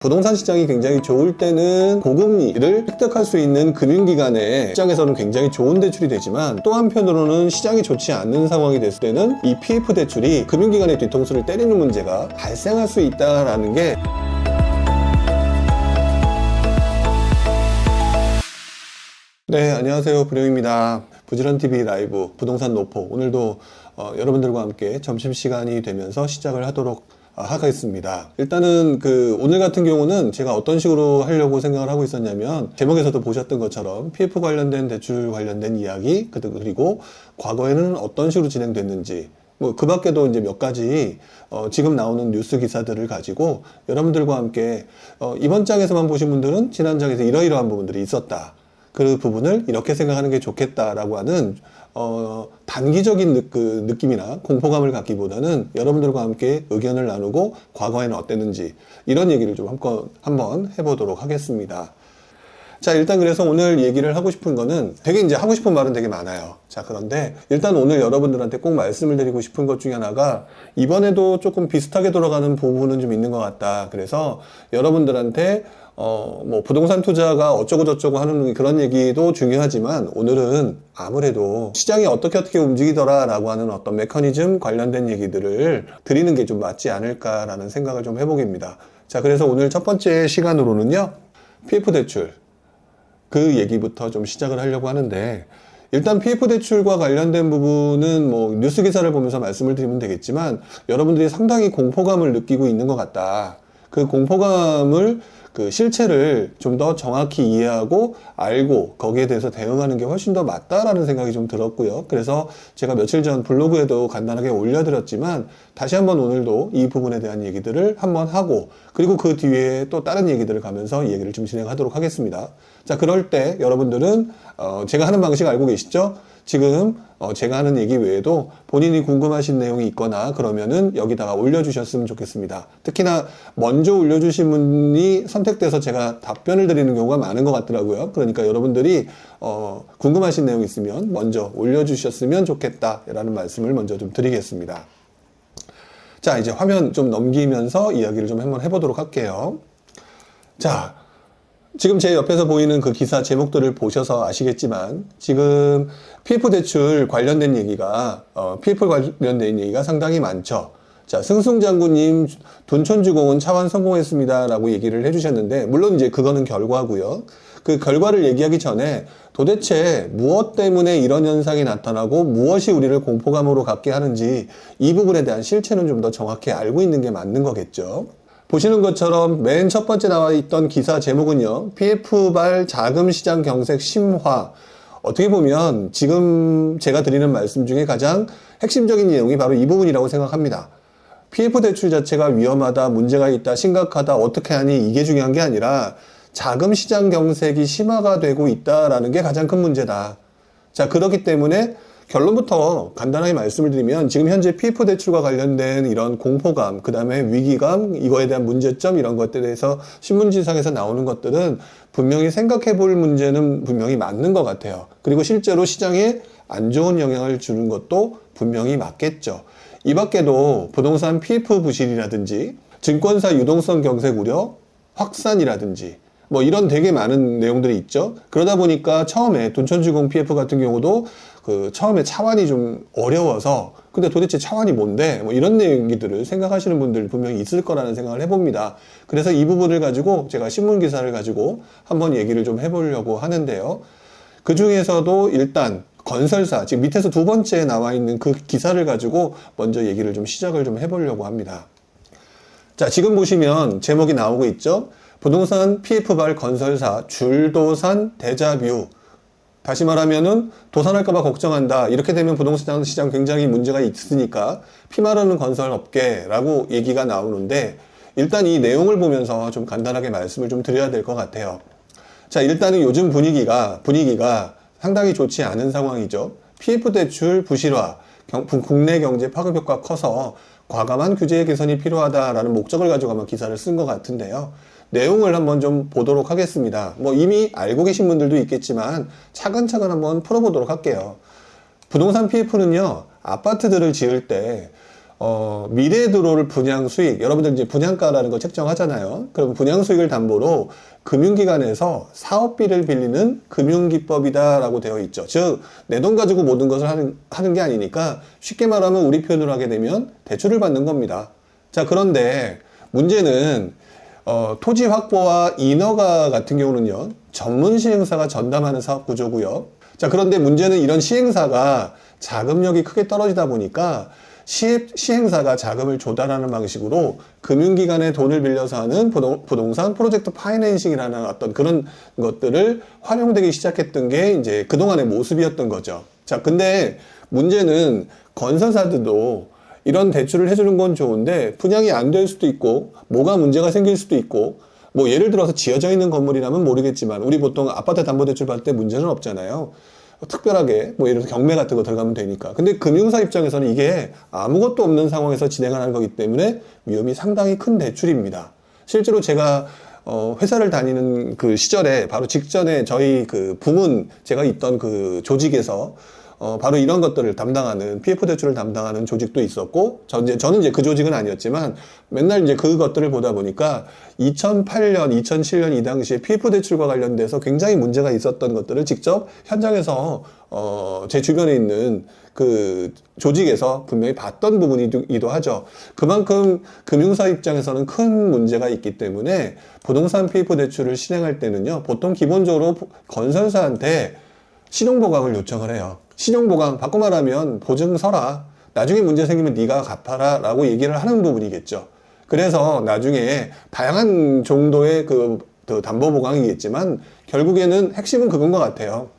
부동산 시장이 굉장히 좋을 때는 고금리를 획득할 수 있는 금융기관의 시장에서는 굉장히 좋은 대출이 되지만, 또 한편으로는 시장이 좋지 않는 상황이 됐을 때는 이 PF 대출이 금융기관의 뒤통수를 때리는 문제가 발생할 수 있다는 게 네, 안녕하세요. 부룡입니다. 부지런TV 라이브 부동산 노포, 오늘도 여러분들과 함께 점심시간이 되면서 시작을 하도록 하겠습니다. 일단은 오늘 같은 경우는 제가 어떤 식으로 하려고 생각을 하고 있었냐면, 제목에서도 보셨던 것처럼 PF 관련된 대출 관련된 이야기, 그리고 과거에는 어떤 식으로 진행됐는지, 그 밖에도 이제 몇 가지 지금 나오는 뉴스 기사들을 가지고 여러분들과 함께 이번 장에서만 보신 분들은 지난 장에서 이러이러한 부분들이 있었다, 그 부분을 이렇게 생각하는 게 좋겠다라고 하는 단기적인 느낌이나 공포감을 갖기보다는 여러분들과 함께 의견을 나누고 과거에는 어땠는지 이런 얘기를 좀 한번 해보도록 하겠습니다. 자, 일단 그래서 오늘 얘기를 하고 싶은 거는, 되게 이제 하고 싶은 말은 되게 많아요. 자, 그런데 일단 오늘 여러분들한테 꼭 말씀을 드리고 싶은 것 중에 하나가, 이번에도 조금 비슷하게 돌아가는 부분은 좀 있는 것 같다. 그래서 여러분들한테 부동산 투자가 어쩌고 저쩌고 하는 그런 얘기도 중요하지만, 오늘은 아무래도 시장이 어떻게 움직이더라 라고 하는 어떤 메커니즘 관련된 얘기들을 드리는 게 좀 맞지 않을까라는 생각을 좀 해보겠습니다. 자, 그래서 오늘 첫 번째 시간으로는요, PF 대출, 그 얘기부터 좀 시작을 하려고 하는데, 일단 PF 대출과 관련된 부분은 뉴스 기사를 보면서 말씀을 드리면 되겠지만, 여러분들이 상당히 공포감을 느끼고 있는 것 같다. 그 공포감을, 실체를 좀 더 정확히 이해하고 알고 거기에 대해서 대응하는 게 훨씬 더 맞다라는 생각이 좀 들었고요. 그래서 제가 며칠 전 블로그에도 간단하게 올려드렸지만, 다시 한번 오늘도 이 부분에 대한 얘기들을 한번 하고, 그리고 그 뒤에 또 다른 얘기들을 가면서 이 얘기를 좀 진행하도록 하겠습니다. 자, 그럴 때 여러분들은 제가 하는 방식 알고 계시죠? 지금 제가 하는 얘기 외에도 본인이 궁금하신 내용이 있거나 그러면은 여기다가 올려주셨으면 좋겠습니다. 특히나 먼저 올려주신 분이 선택돼서 제가 답변을 드리는 경우가 많은 것 같더라고요. 그러니까 여러분들이 궁금하신 내용이 있으면 먼저 올려주셨으면 좋겠다라는 말씀을 먼저 좀 드리겠습니다. 자, 이제 화면 좀 넘기면서 이야기를 좀 한번 해보도록 할게요. 자, 지금 제 옆에서 보이는 그 기사 제목들을 보셔서 아시겠지만, 지금 PF 대출 관련된 얘기가, PF 관련된 얘기가 상당히 많죠. 자, 승승장구님, 둔촌주공은 차환 성공했습니다 라고 얘기를 해주셨는데, 물론 이제 그거는 결과고요. 그 결과를 얘기하기 전에 도대체 무엇 때문에 이런 현상이 나타나고 무엇이 우리를 공포감으로 갖게 하는지, 이 부분에 대한 실체는 좀 더 정확히 알고 있는 게 맞는 거겠죠. 보시는 것처럼 맨 첫 번째 나와 있던 기사 제목은요, PF발 자금시장 경색 심화. 어떻게 보면 지금 제가 드리는 말씀 중에 가장 핵심적인 내용이 바로 이 부분이라고 생각합니다. PF 대출 자체가 위험하다, 문제가 있다, 심각하다, 어떻게 하니, 이게 중요한 게 아니라 자금시장 경색이 심화가 되고 있다라는 게 가장 큰 문제다. 자, 그렇기 때문에 결론부터 간단하게 말씀을 드리면, 지금 현재 PF 대출과 관련된 이런 공포감, 그 다음에 위기감, 이거에 대한 문제점, 이런 것들에 대해서 신문지상에서 나오는 것들은 분명히 생각해 볼 문제는 분명히 맞는 것 같아요. 그리고 실제로 시장에 안 좋은 영향을 주는 것도 분명히 맞겠죠. 이 밖에도 부동산 PF 부실이라든지 증권사 유동성 경색 우려 확산이라든지 이런 되게 많은 내용들이 있죠. 그러다 보니까 처음에 둔촌주공 PF 같은 경우도 처음에 차환이 좀 어려워서, 근데 도대체 차환이 뭔데? 이런 얘기들을 생각하시는 분들 분명히 있을 거라는 생각을 해봅니다. 그래서 이 부분을 가지고 제가 신문 기사를 가지고 한번 얘기를 좀 해보려고 하는데요. 그 중에서도 일단 건설사, 지금 밑에서 두 번째에 나와 있는 그 기사를 가지고 먼저 얘기를 좀 시작을 좀 해보려고 합니다. 자, 지금 보시면 제목이 나오고 있죠. 부동산 PF발 건설사 줄도산 데자뷰. 다시 말하면은 도산할까봐 걱정한다. 이렇게 되면 부동산 시장 굉장히 문제가 있으니까 피마르는 건설업계라고 얘기가 나오는데, 일단 이 내용을 보면서 좀 간단하게 말씀을 좀 드려야 될 것 같아요. 자, 일단은 요즘 분위기가 상당히 좋지 않은 상황이죠. PF 대출 부실화, 국내 경제 파급 효과 커서 과감한 규제 개선이 필요하다라는 목적을 가지고 아마 기사를 쓴 것 같은데요. 내용을 한번 좀 보도록 하겠습니다. 이미 알고 계신 분들도 있겠지만 차근차근 한번 풀어보도록 할게요. 부동산 PF는요, 아파트들을 지을 때 미래에 들어올 분양 수익, 여러분들 이제 분양가라는 거 책정하잖아요. 그럼 분양 수익을 담보로 금융기관에서 사업비를 빌리는 금융기법이다라고 되어 있죠. 즉, 내 돈 가지고 모든 것을 하는 게 아니니까 쉽게 말하면 우리 표현으로 하게 되면 대출을 받는 겁니다. 자, 그런데 문제는 토지 확보와 인허가 같은 경우는요, 전문 시행사가 전담하는 사업 구조고요. 자, 그런데 문제는 이런 시행사가 자금력이 크게 떨어지다 보니까 시행사가 자금을 조달하는 방식으로 금융기관에 돈을 빌려서 하는 부동산 프로젝트 파이낸싱이라는 어떤 그런 것들을 활용되기 시작했던 게 이제 그동안의 모습이었던 거죠. 자, 근데 문제는 건설사들도 이런 대출을 해주는 건 좋은데 분양이 안 될 수도 있고 뭐가 문제가 생길 수도 있고 뭐 예를 들어서 지어져 있는 건물이라면 모르겠지만 우리 보통 아파트 담보대출 받을 때 문제는 없잖아요. 특별하게 뭐 예를 들어서 경매 같은 거 들어가면 되니까. 근데 금융사 입장에서는 이게 아무것도 없는 상황에서 진행하는 거기 때문에 위험이 상당히 큰 대출입니다. 실제로 제가 회사를 다니는 그 시절에 바로 직전에 저희 그 부문 제가 있던 그 조직에서 바로 이런 것들을 담당하는 PF 대출을 담당하는 조직도 있었고 저는 이제 그 조직은 아니었지만 맨날 이제 그것들을 보다 보니까 2008년, 2007년 이 당시에 PF 대출과 관련돼서 굉장히 문제가 있었던 것들을 직접 현장에서 제 주변에 있는 그 조직에서 분명히 봤던 부분이기도 하죠. 그만큼 금융사 입장에서는 큰 문제가 있기 때문에 부동산 PF 대출을 실행할 때는요, 보통 기본적으로 건설사한테 신용보강을 요청을 해요. 신용보강, 바꿔 말하면 보증 서라. 나중에 문제 생기면 네가 갚아라 라고 얘기를 하는 부분이겠죠. 그래서 나중에 다양한 정도의 그 담보보강이겠지만 결국에는 핵심은 그건 것 같아요.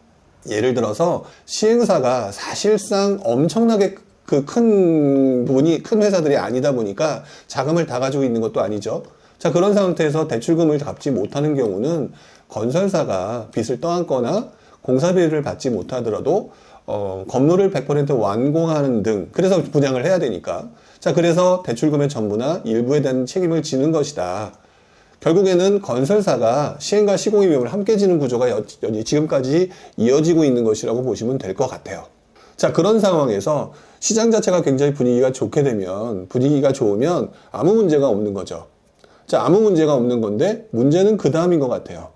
예를 들어서 시행사가 사실상 엄청나게 그 큰 부분이 큰 회사들이 아니다 보니까 자금을 다 가지고 있는 것도 아니죠. 자, 그런 상태에서 대출금을 갚지 못하는 경우는 건설사가 빚을 떠안거나 공사비를 받지 못하더라도 건물을 100% 완공하는 등, 그래서 분양을 해야 되니까. 자, 그래서 대출금의 전부나 일부에 대한 책임을 지는 것이다. 결국에는 건설사가 시행과 시공의 위험을 함께 지는 구조가 지금까지 이어지고 있는 것이라고 보시면 될 것 같아요. 자, 그런 상황에서 시장 자체가 굉장히 분위기가 좋으면 아무 문제가 없는 거죠. 자, 아무 문제가 없는 건데 문제는 그 다음인 것 같아요.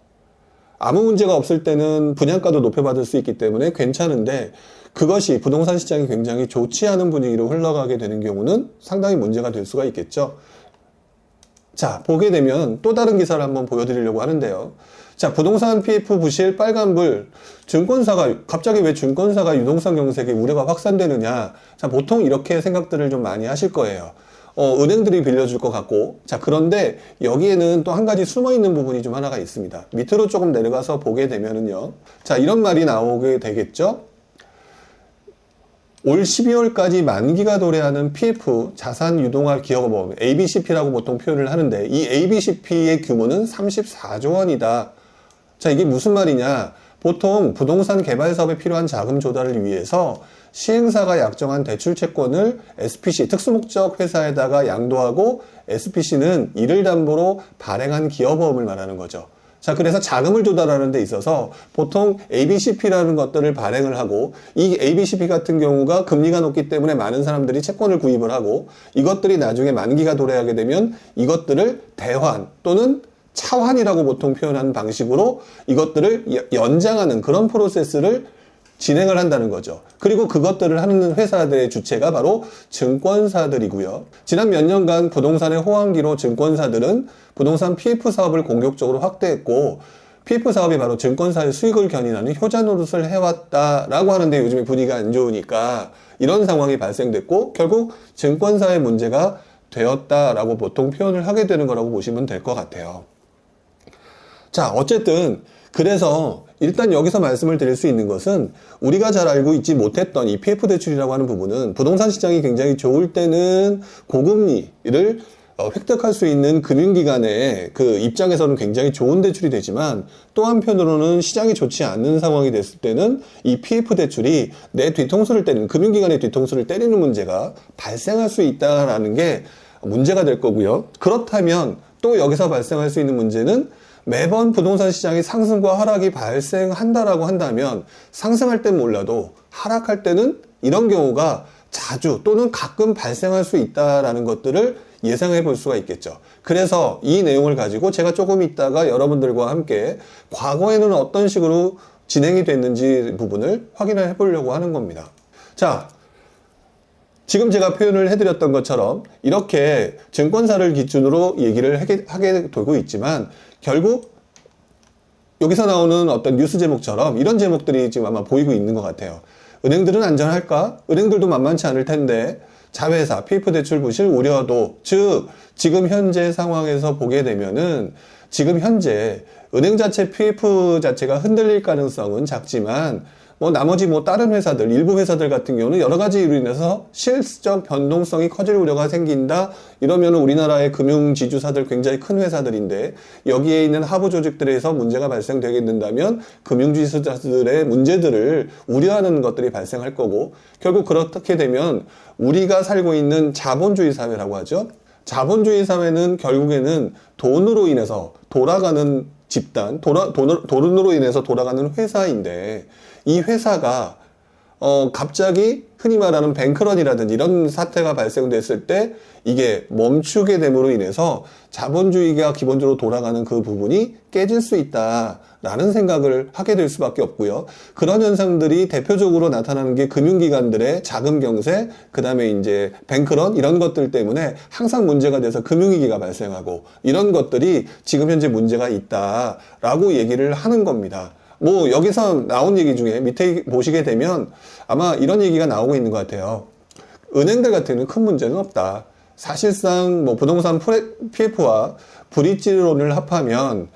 아무 문제가 없을 때는 분양가도 높여받을 수 있기 때문에 괜찮은데 그것이 부동산 시장이 굉장히 좋지 않은 분위기로 흘러가게 되는 경우는 상당히 문제가 될 수가 있겠죠. 자, 보게 되면 또 다른 기사를 한번 보여드리려고 하는데요. 자, 부동산 PF 부실 빨간불, 갑자기 왜 증권사가 유동성 경색에 우려가 확산되느냐. 자, 보통 이렇게 생각들을 좀 많이 하실 거예요. 은행들이 빌려줄 것 같고. 자, 그런데 여기에는 또 한 가지 숨어 있는 부분이 좀 하나가 있습니다. 밑으로 조금 내려가서 보게 되면은요. 자, 이런 말이 나오게 되겠죠. 올 12월까지 만기가 도래하는 PF 자산 유동화 기업보험 ABCP라고 보통 표현을 하는데 이 ABCP의 규모는 34조 원이다. 자, 이게 무슨 말이냐? 보통 부동산 개발 사업에 필요한 자금 조달을 위해서 시행사가 약정한 대출 채권을 SPC 특수목적 회사에다가 양도하고 SPC는 이를 담보로 발행한 기업보험을 말하는 거죠. 자, 그래서 자금을 조달하는 데 있어서 보통 ABCP라는 것들을 발행을 하고 이 ABCP 같은 경우가 금리가 높기 때문에 많은 사람들이 채권을 구입을 하고 이것들이 나중에 만기가 도래하게 되면 이것들을 대환 또는 차환이라고 보통 표현하는 방식으로 이것들을 연장하는 그런 프로세스를 진행을 한다는 거죠. 그리고 그것들을 하는 회사들의 주체가 바로 증권사들이고요. 지난 몇 년간 부동산의 호황기로 증권사들은 부동산 PF 사업을 공격적으로 확대했고 PF 사업이 바로 증권사의 수익을 견인하는 효자 노릇을 해왔다라고 하는데 요즘에 분위기가 안 좋으니까 이런 상황이 발생됐고 결국 증권사의 문제가 되었다라고 보통 표현을 하게 되는 거라고 보시면 될 것 같아요. 자, 어쨌든 그래서 일단 여기서 말씀을 드릴 수 있는 것은 우리가 잘 알고 있지 못했던 이 PF 대출이라고 하는 부분은 부동산 시장이 굉장히 좋을 때는 고금리를 획득할 수 있는 금융기관의 그 입장에서는 굉장히 좋은 대출이 되지만 또 한편으로는 시장이 좋지 않는 상황이 됐을 때는 이 PF 대출이 내 뒤통수를 때리는 금융기관의 뒤통수를 때리는 문제가 발생할 수 있다라는 게 문제가 될 거고요. 그렇다면 또 여기서 발생할 수 있는 문제는 매번 부동산 시장의 상승과 하락이 발생한다라고 한다면 상승할 땐 몰라도 하락할 때는 이런 경우가 자주 또는 가끔 발생할 수 있다라는 것들을 예상해 볼 수가 있겠죠. 그래서 이 내용을 가지고 제가 조금 있다가 여러분들과 함께 과거에는 어떤 식으로 진행이 됐는지 부분을 확인을 해 보려고 하는 겁니다. 자, 지금 제가 표현을 해드렸던 것처럼 이렇게 증권사를 기준으로 얘기를 하게 되고 있지만 결국 여기서 나오는 어떤 뉴스 제목처럼 이런 제목들이 지금 아마 보이고 있는 것 같아요. 은행들은 안전할까? 은행들도 만만치 않을 텐데 자회사, PF 대출 부실 우려도, 즉 지금 현재 상황에서 보게 되면은 지금 현재 은행 자체 PF 자체가 흔들릴 가능성은 작지만 나머지 다른 회사들, 일부 회사들 같은 경우는 여러 가지 이유로 인해서 실적 변동성이 커질 우려가 생긴다. 이러면 우리나라의 금융지주사들 굉장히 큰 회사들인데 여기에 있는 하부 조직들에서 문제가 발생되게 된다면 금융지주사들의 문제들을 우려하는 것들이 발생할 거고 결국 그렇게 되면 우리가 살고 있는 자본주의 사회라고 하죠. 자본주의 사회는 결국에는 돈으로 인해서 돌아가는 집단, 돈으로 인해서 돌아가는 회사인데 이 회사가 갑자기 흔히 말하는 뱅크런이라든지 이런 사태가 발생됐을 때 이게 멈추게 됨으로 인해서 자본주의가 기본적으로 돌아가는 그 부분이 깨질 수 있다라는 생각을 하게 될 수밖에 없고요. 그런 현상들이 대표적으로 나타나는 게 금융기관들의 자금 경세, 그 다음에 이제 뱅크런 이런 것들 때문에 항상 문제가 돼서 금융위기가 발생하고 이런 것들이 지금 현재 문제가 있다라고 얘기를 하는 겁니다. 여기서 나온 얘기 중에 밑에 보시게 되면 아마 이런 얘기가 나오고 있는 것 같아요. 은행들 같은 경우는 큰 문제는 없다. 사실상 부동산 PF와 브릿지론을 합하면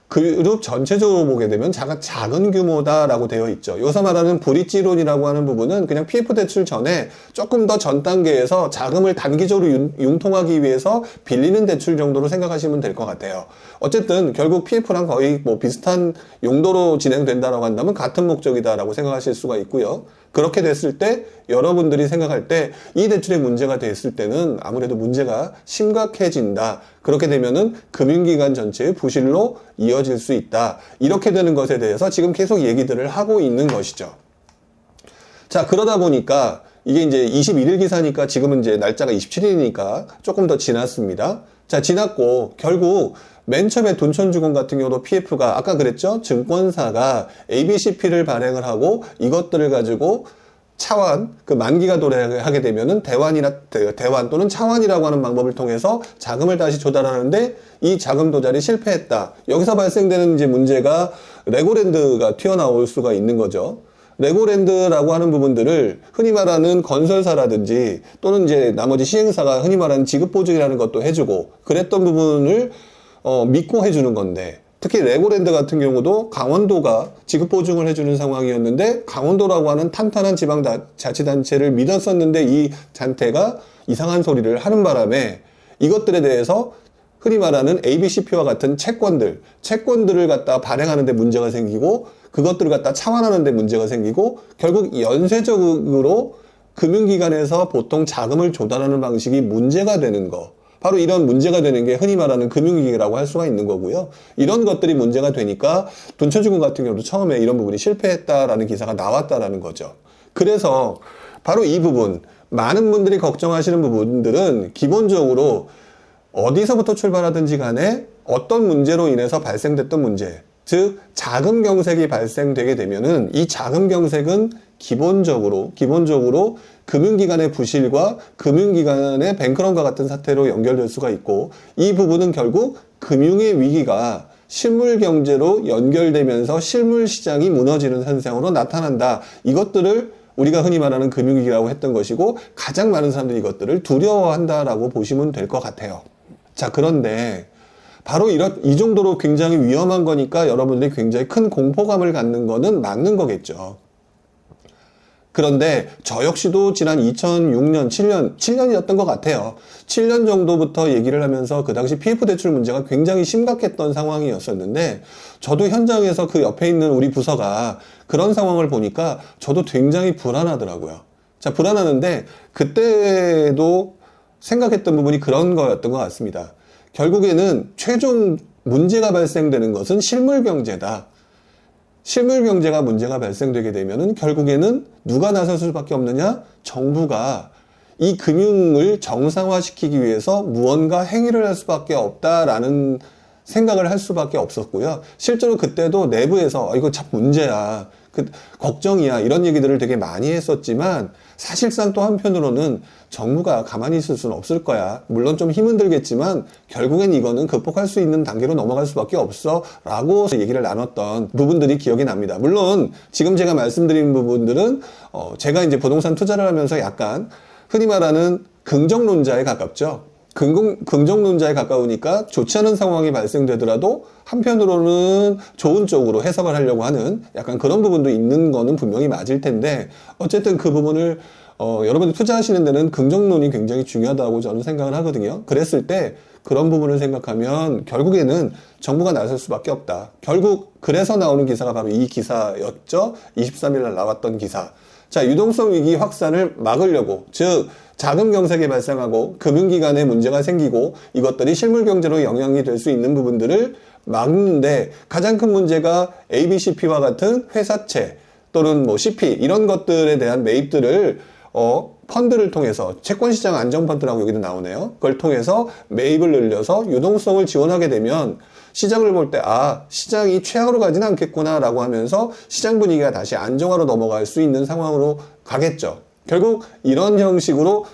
그룹 전체적으로 보게 되면 작은 규모다라고 되어 있죠. 여기서 말하는 브릿지론이라고 하는 부분은 그냥 PF 대출 전에 조금 더 전 단계에서 자금을 단기적으로 융통하기 위해서 빌리는 대출 정도로 생각하시면 될 것 같아요. 어쨌든 결국 PF랑 거의 비슷한 용도로 진행된다라고 한다면 같은 목적이다라고 생각하실 수가 있고요. 그렇게 됐을 때 여러분들이 생각할 때 이 대출에 문제가 됐을 때는 아무래도 문제가 심각해진다. 그렇게 되면은 금융기관 전체의 부실로 이어질 수 있다. 이렇게 되는 것에 대해서 지금 계속 얘기들을 하고 있는 것이죠. 자, 그러다 보니까 이게 이제 21일 기사니까 지금은 이제 날짜가 27일이니까 조금 더 지났습니다. 자, 지났고 결국 맨 처음에 둔촌주공 같은 경우도 PF가 아까 그랬죠? 증권사가 ABCP를 발행을 하고 이것들을 가지고 차환, 만기가 도래하게 되면은 대환 또는 차환이라고 하는 방법을 통해서 자금을 다시 조달하는데 이 자금 도달이 실패했다. 여기서 발생되는 이제 문제가 레고랜드가 튀어나올 수가 있는 거죠. 레고랜드라고 하는 부분들을 흔히 말하는 건설사라든지 또는 이제 나머지 시행사가 흔히 말하는 지급보증이라는 것도 해주고 그랬던 부분을 믿고 해주는 건데 특히 레고랜드 같은 경우도 강원도가 지급보증을 해주는 상황이었는데 강원도라고 하는 탄탄한 지방자치단체를 믿었었는데 이 단체가 이상한 소리를 하는 바람에 이것들에 대해서 흔히 말하는 ABCP와 같은 채권들을 갖다 발행하는 데 문제가 생기고 그것들을 갖다 차환하는 데 문제가 생기고 결국 연쇄적으로 금융기관에서 보통 자금을 조달하는 방식이 문제가 되는 거. 바로 이런 문제가 되는 게 흔히 말하는 금융위기라고 할 수가 있는 거고요. 이런 것들이 문제가 되니까 둔촌주공 같은 경우도 처음에 이런 부분이 실패했다라는 기사가 나왔다라는 거죠. 그래서 바로 이 부분, 많은 분들이 걱정하시는 부분들은 기본적으로 어디서부터 출발하든지 간에 어떤 문제로 인해서 발생됐던 문제, 즉 자금 경색이 발생되게 되면은 이 자금 경색은 기본적으로 금융기관의 부실과 금융기관의 뱅크런과 같은 사태로 연결될 수가 있고 이 부분은 결국 금융의 위기가 실물경제로 연결되면서 실물시장이 무너지는 현상으로 나타난다. 이것들을 우리가 흔히 말하는 금융위기라고 했던 것이고 가장 많은 사람들이 이것들을 두려워한다라고 보시면 될 것 같아요. 자, 그런데 바로 이 정도로 굉장히 위험한 거니까 여러분들이 굉장히 큰 공포감을 갖는 거는 맞는 거겠죠. 그런데 저 역시도 지난 2006년, 7년이었던 것 같아요. 7년 정도부터 얘기를 하면서 그 당시 PF 대출 문제가 굉장히 심각했던 상황이었었는데 저도 현장에서 그 옆에 있는 우리 부서가 그런 상황을 보니까 저도 굉장히 불안하더라고요. 자, 불안하는데 그때도 생각했던 부분이 그런 거였던 것 같습니다. 결국에는 최종 문제가 발생되는 것은 실물 경제다. 실물 경제가 문제가 발생되게 되면은 결국에는 누가 나설 수밖에 없느냐? 정부가 이 금융을 정상화시키기 위해서 무언가 행위를 할 수밖에 없다라는 생각을 할 수밖에 없었고요. 실제로 그때도 내부에서 이거 참 문제야, 걱정이야, 이런 얘기들을 되게 많이 했었지만 사실상 또 한편으로는 정부가 가만히 있을 수는 없을 거야. 물론 좀 힘은 들겠지만 결국엔 이거는 극복할 수 있는 단계로 넘어갈 수밖에 없어 라고 얘기를 나눴던 부분들이 기억이 납니다. 물론 지금 제가 말씀드린 부분들은 제가 이제 부동산 투자를 하면서 약간 흔히 말하는 긍정론자에 가깝죠. 긍정론자에 가까우니까 좋지 않은 상황이 발생되더라도 한편으로는 좋은 쪽으로 해석을 하려고 하는 약간 그런 부분도 있는 거는 분명히 맞을 텐데, 어쨌든 그 부분을 여러분들 투자하시는 데는 긍정론이 굉장히 중요하다고 저는 생각을 하거든요. 그랬을 때 그런 부분을 생각하면 결국에는 정부가 나설 수밖에 없다. 결국 그래서 나오는 기사가 바로 이 기사였죠. 23일 날 나왔던 기사. 자, 유동성 위기 확산을 막으려고, 즉 자금 경색이 발생하고 금융기관에 문제가 생기고 이것들이 실물 경제로 영향이 될 수 있는 부분들을 막는데 가장 큰 문제가 ABCP와 같은 회사채 또는 뭐 CP 이런 것들에 대한 매입들을 펀드를 통해서, 채권시장 안정펀드라고 여기도 나오네요. 그걸 통해서 매입을 늘려서 유동성을 지원하게 되면 시장을 볼 때 시장이 최악으로 가지는 않겠구나 라고 하면서 시장 분위기가 다시 안정화로 넘어갈 수 있는 상황으로 가겠죠. 결국 이런 형식으로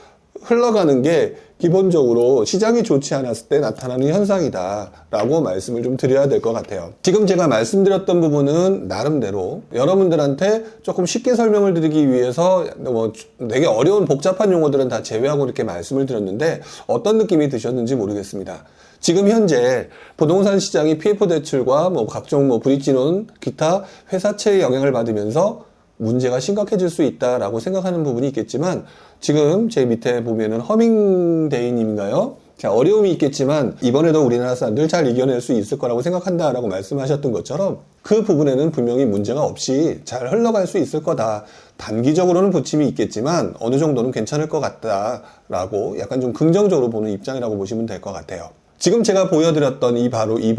흘러가는 게 기본적으로 시장이 좋지 않았을 때 나타나는 현상이다 라고 말씀을 좀 드려야 될 것 같아요. 지금 제가 말씀드렸던 부분은 나름대로 여러분들한테 조금 쉽게 설명을 드리기 위해서 뭐 되게 어려운 복잡한 용어들은 다 제외하고 이렇게 말씀을 드렸는데 어떤 느낌이 드셨는지 모르겠습니다. 지금 현재 부동산 시장이 PF 대출과 뭐 각종 뭐 브릿지론, 기타 회사채의 영향을 받으면서 문제가 심각해질 수 있다라고 생각하는 부분이 있겠지만, 지금 제 밑에 보면은 허밍데이님인가요? 자, 어려움이 있겠지만 이번에도 우리나라 사람들 잘 이겨낼 수 있을 거라고 생각한다라고 말씀하셨던 것처럼 그 부분에는 분명히 문제가 없이 잘 흘러갈 수 있을 거다. 단기적으로는 부침이 있겠지만 어느 정도는 괜찮을 것 같다라고 약간 좀 긍정적으로 보는 입장이라고 보시면 될 것 같아요. 지금 제가 보여드렸던 바로 이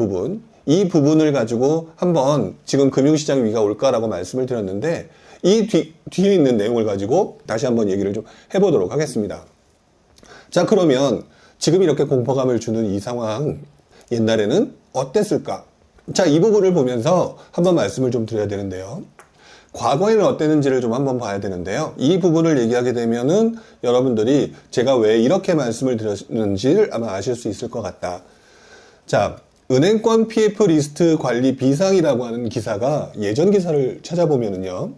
부분을 가지고 한번 지금 금융시장 위기가 올까라고 말씀을 드렸는데, 이 뒤에 있는 내용을 가지고 다시 한번 얘기를 좀 해보도록 하겠습니다. 자, 그러면 지금 이렇게 공포감을 주는 이 상황, 옛날에는 어땠을까? 자, 이 부분을 보면서 한번 말씀을 좀 드려야 되는데요. 과거에는 어땠는지를 좀 한번 봐야 되는데요. 이 부분을 얘기하게 되면은 여러분들이 제가 왜 이렇게 말씀을 드렸는지를 아마 아실 수 있을 것 같다. 자, 은행권 PF 리스트 관리 비상이라고 하는 기사가 예전 기사를 찾아보면은요,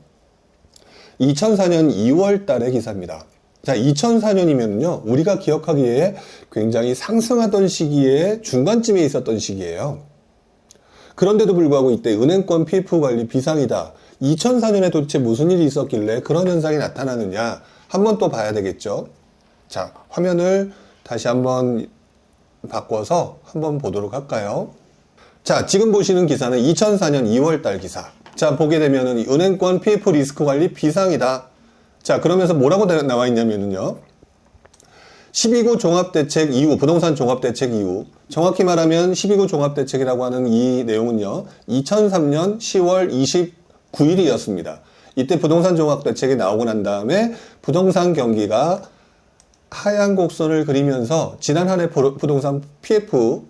2004년 2월 달의 기사입니다. 자, 2004년이면요, 우리가 기억하기에 굉장히 상승하던 시기에 중간쯤에 있었던 시기예요. 그런데도 불구하고 이때 은행권 PF 관리 비상이다. 2004년에 도대체 무슨 일이 있었길래 그런 현상이 나타나느냐, 한번 또 봐야 되겠죠. 자, 화면을 다시 한번 바꿔서 한번 보도록 할까요? 자, 지금 보시는 기사는 2004년 2월 달 기사. 자, 보게 되면은 은행권 PF 리스크 관리 비상이다. 자, 그러면서 뭐라고 나와 있냐면은요, 12구 종합대책 이후, 부동산 종합대책 이후, 정확히 말하면 12구 종합대책이라고 하는 이 내용은요, 2003년 10월 29일이었습니다. 이때 부동산 종합대책이 나오고 난 다음에 부동산 경기가 하향 곡선을 그리면서 지난 한 해 부동산 PF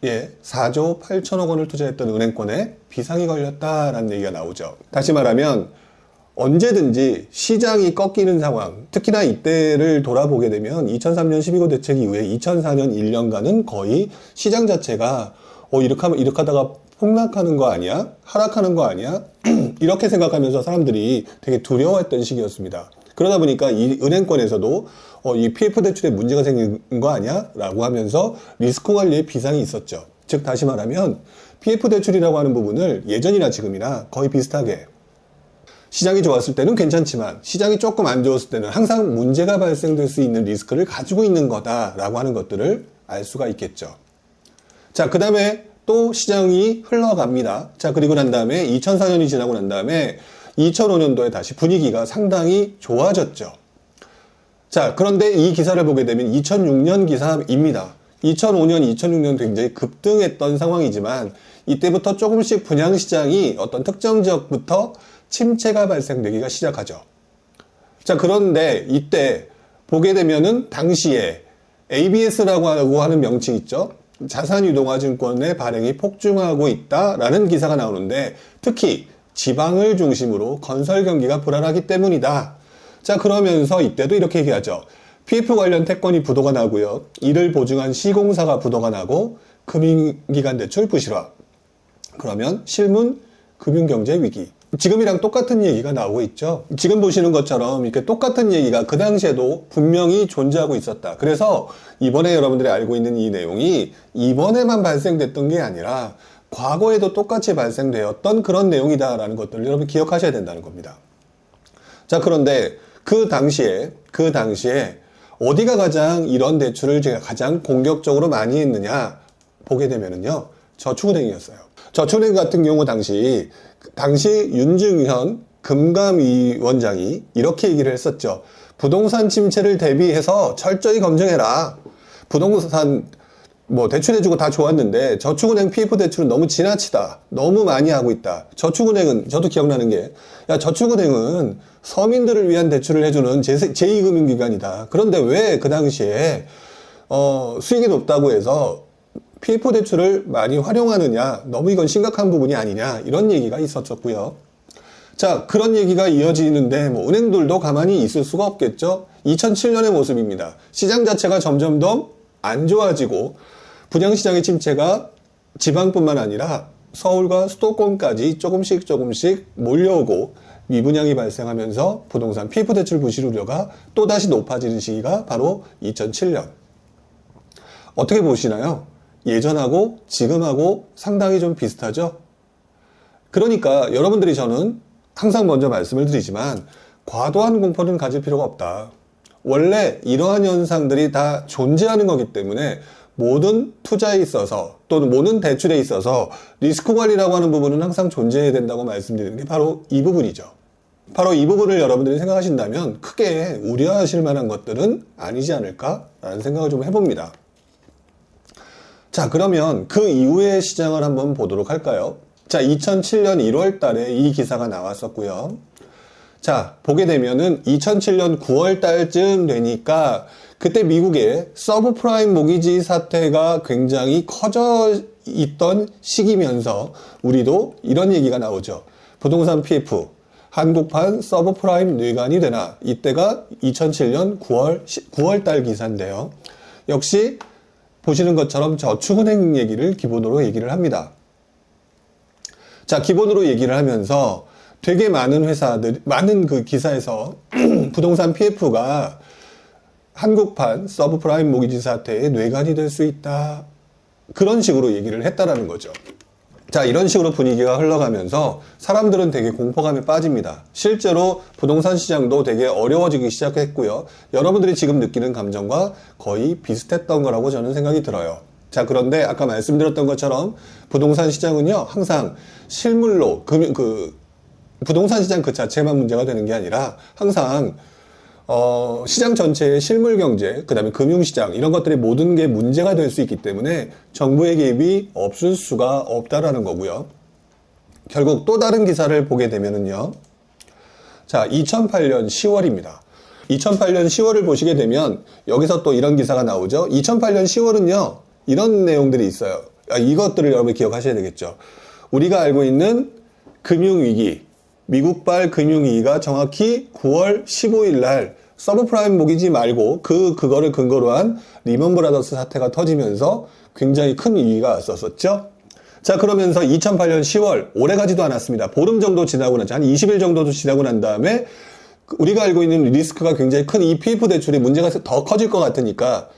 4조 8천억 원을 투자했던 은행권에 비상이 걸렸다라는 얘기가 나오죠. 다시 말하면 언제든지 시장이 꺾이는 상황, 특히나 이때를 돌아보게 되면 2003년 12구 대책 이후에 2004년 1년간은 거의 시장 자체가 이렇게 하다가 폭락하는 거 아니야? 하락하는 거 아니야? 이렇게 생각하면서 사람들이 되게 두려워했던 시기였습니다. 그러다 보니까 이 은행권에서도 이 PF 대출에 문제가 생긴 거 아니야? 라고 하면서 리스크 관리에 비상이 있었죠. 즉 다시 말하면 PF 대출이라고 하는 부분을 예전이나 지금이나 거의 비슷하게 시장이 좋았을 때는 괜찮지만 시장이 조금 안 좋았을 때는 항상 문제가 발생될 수 있는 리스크를 가지고 있는 거다라고 하는 것들을 알 수가 있겠죠. 자, 그 다음에 또 시장이 흘러갑니다. 자, 그리고 난 다음에 2004년이 지나고 난 다음에 2005년도에 다시 분위기가 상당히 좋아졌죠. 자, 그런데 이 기사를 보게 되면 2006년 기사입니다. 2005년, 2006년 굉장히 급등했던 상황이지만 이때부터 조금씩 분양시장이 어떤 특정 지역부터 침체가 발생되기가 시작하죠. 자, 그런데 이때 보게 되면은 당시에 ABS라고 하는 명칭 있죠. 자산유동화증권의 발행이 폭증하고 있다라는 기사가 나오는데 특히 지방을 중심으로 건설 경기가 불안하기 때문이다. 자, 그러면서 이때도 이렇게 얘기하죠. PF 관련 채권이 부도가 나고요. 이를 보증한 시공사가 부도가 나고 금융기관 대출 부실화. 그러면 실문 금융경제 위기. 지금이랑 똑같은 얘기가 나오고 있죠. 지금 보시는 것처럼 이렇게 똑같은 얘기가 그 당시에도 분명히 존재하고 있었다. 그래서 이번에 여러분들이 알고 있는 이 내용이 이번에만 발생됐던 게 아니라 과거에도 똑같이 발생되었던 그런 내용이다라는 것들을 여러분 기억하셔야 된다는 겁니다. 자, 그런데 그 당시에 어디가 가장 이런 대출을 제가 가장 공격적으로 많이 했느냐 보게 되면은요, 저축은행이었어요. 저축은행 같은 경우 당시 윤중현 금감위원장이 이렇게 얘기를 했었죠. 부동산 침체를 대비해서 철저히 검증해라. 부동산 대출해주고 다 좋았는데 저축은행 PF 대출은 너무 지나치다. 너무 많이 하고 있다. 저축은행은 저도 기억나는 게 저축은행은 서민들을 위한 대출을 해주는 제2금융기관이다. 그런데 왜 그 당시에 수익이 높다고 해서 PF 대출을 많이 활용하느냐, 너무 이건 심각한 부분이 아니냐, 이런 얘기가 있었었고요. 자, 그런 얘기가 이어지는데 은행들도 가만히 있을 수가 없겠죠. 2007년의 모습입니다. 시장 자체가 점점 더 안 좋아지고 분양시장의 침체가 지방뿐만 아니라 서울과 수도권까지 조금씩 몰려오고 미분양이 발생하면서 부동산 PF 대출 부실 우려가 또다시 높아지는 시기가 바로 2007년. 어떻게 보시나요? 예전하고 지금하고 상당히 좀 비슷하죠? 그러니까 여러분들이 저는 항상 먼저 말씀을 드리지만 과도한 공포는 가질 필요가 없다. 원래 이러한 현상들이 다 존재하는 거기 때문에 모든 투자에 있어서 또는 모든 대출에 있어서 리스크 관리라고 하는 부분은 항상 존재해야 된다고 말씀드리는 게 바로 이 부분이죠. 바로 이 부분을 여러분들이 생각하신다면 크게 우려하실 만한 것들은 아니지 않을까라는 생각을 좀 해봅니다. 자, 그러면 그 이후의 시장을 한번 보도록 할까요? 자, 2007년 1월 달에 이 기사가 나왔었고요. 자, 보게 되면은 2007년 9월 달쯤 되니까 그때 미국의 서브프라임 모기지 사태가 굉장히 커져 있던 시기면서 우리도 이런 얘기가 나오죠. 부동산 PF, 한국판 서브프라임 뇌관이 되나. 이때가 2007년 9월 달 기사인데요. 역시 보시는 것처럼 저축은행 얘기를 기본으로 얘기를 합니다. 자, 기본으로 얘기를 하면서 되게 많은 회사들, 많은 그 기사에서 부동산 PF가 한국판 서브프라임 모기지 사태의 뇌관이 될 수 있다. 그런 식으로 얘기를 했다라는 거죠. 자, 이런 식으로 분위기가 흘러가면서 사람들은 되게 공포감에 빠집니다. 실제로 부동산 시장도 되게 어려워지기 시작했고요. 여러분들이 지금 느끼는 감정과 거의 비슷했던 거라고 저는 생각이 들어요. 자, 그런데 아까 말씀드렸던 것처럼 부동산 시장은요, 항상 실물로, 부동산 시장 그 자체만 문제가 되는 게 아니라 항상 시장 전체의 실물 경제, 그 다음에 금융시장, 이런 것들이 모든 게 문제가 될 수 있기 때문에 정부의 개입이 없을 수가 없다라는 거고요. 결국 또 다른 기사를 보게 되면은요. 자, 2008년 10월입니다. 2008년 10월을 보시게 되면 여기서 또 이런 기사가 나오죠. 2008년 10월은요. 이런 내용들이 있어요. 이것들을 여러분이 기억하셔야 되겠죠. 우리가 알고 있는 금융위기, 미국발 금융위기가 정확히 9월 15일 날 서브프라임 모기지 말고 그거를 근거로 한 리먼 브라더스 사태가 터지면서 굉장히 큰 위기가 왔었죠. 자, 그러면서 2008년 10월, 오래 가지도 않았습니다. 보름 정도 지나고 한 20일 정도 지나고 난 다음에 우리가 알고 있는 리스크가 굉장히 큰 이 PF 대출이 문제가 더 커질 것 같으니까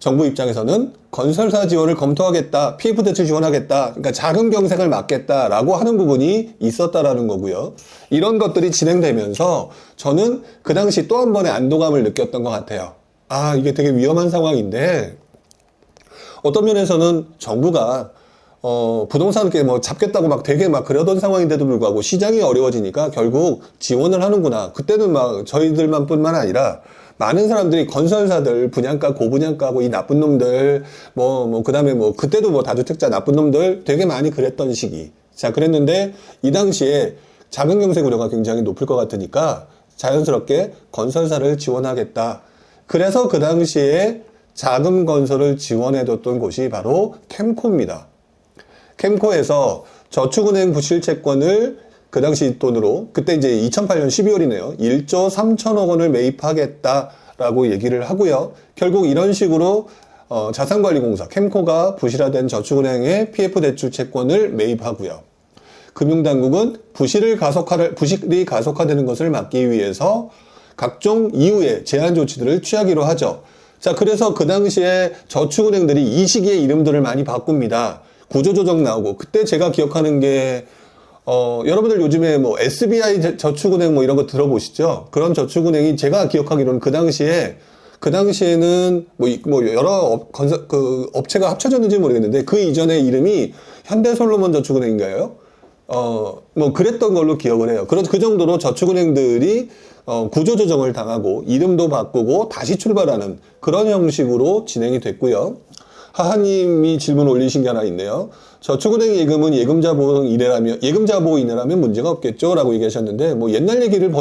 정부 입장에서는 건설사 지원을 검토하겠다, PF 대출 지원하겠다, 그러니까 자금 경색을 막겠다라고 하는 부분이 있었다라는 거고요. 이런 것들이 진행되면서 저는 그 당시 또 한 번의 안도감을 느꼈던 것 같아요. 아, 이게 되게 위험한 상황인데 어떤 면에서는 정부가 부동산 잡겠다고 되게 그러던 상황인데도 불구하고 시장이 어려워지니까 결국 지원을 하는구나. 그때는 저희들만 뿐만 아니라 많은 사람들이 건설사들, 분양가, 고분양가고 이 나쁜 놈들, 그 다음에 그때도 다주택자 나쁜 놈들 되게 많이 그랬던 시기. 자, 그랬는데 이 당시에 자금 경색 우려가 굉장히 높을 것 같으니까 자연스럽게 건설사를 지원하겠다. 그래서 그 당시에 자금 건설을 지원해줬던 곳이 바로 캠코입니다. 캠코에서 저축은행 부실채권을 그 당시 돈으로, 그때 이제 2008년 12월이네요. 1조 3천억 원을 매입하겠다라고 얘기를 하고요. 결국 이런 식으로 자산관리공사, 캠코가 부실화된 저축은행의 PF 대출 채권을 매입하고요. 금융당국은 부실이 가속화되는 것을 막기 위해서 각종 이후의 제한 조치들을 취하기로 하죠. 자, 그래서 그 당시에 저축은행들이 이 시기에 이름들을 많이 바꿉니다. 구조조정 나오고, 그때 제가 기억하는 게 여러분들 요즘에 SBI 저축은행 이런 거 들어보시죠? 그런 저축은행이 제가 기억하기로는 그 당시에는 여러 업체가 합쳐졌는지 모르겠는데 그 이전에 이름이 현대솔로몬 저축은행인가요? 그랬던 걸로 기억을 해요. 그 정도로 저축은행들이 구조조정을 당하고 이름도 바꾸고 다시 출발하는 그런 형식으로 진행이 됐고요. 하하님이 질문 올리신 게 하나 있네요. 저축은행 예금은 예금자 보호 이내라면 문제가 없겠죠? 라고 얘기하셨는데, 옛날 얘기를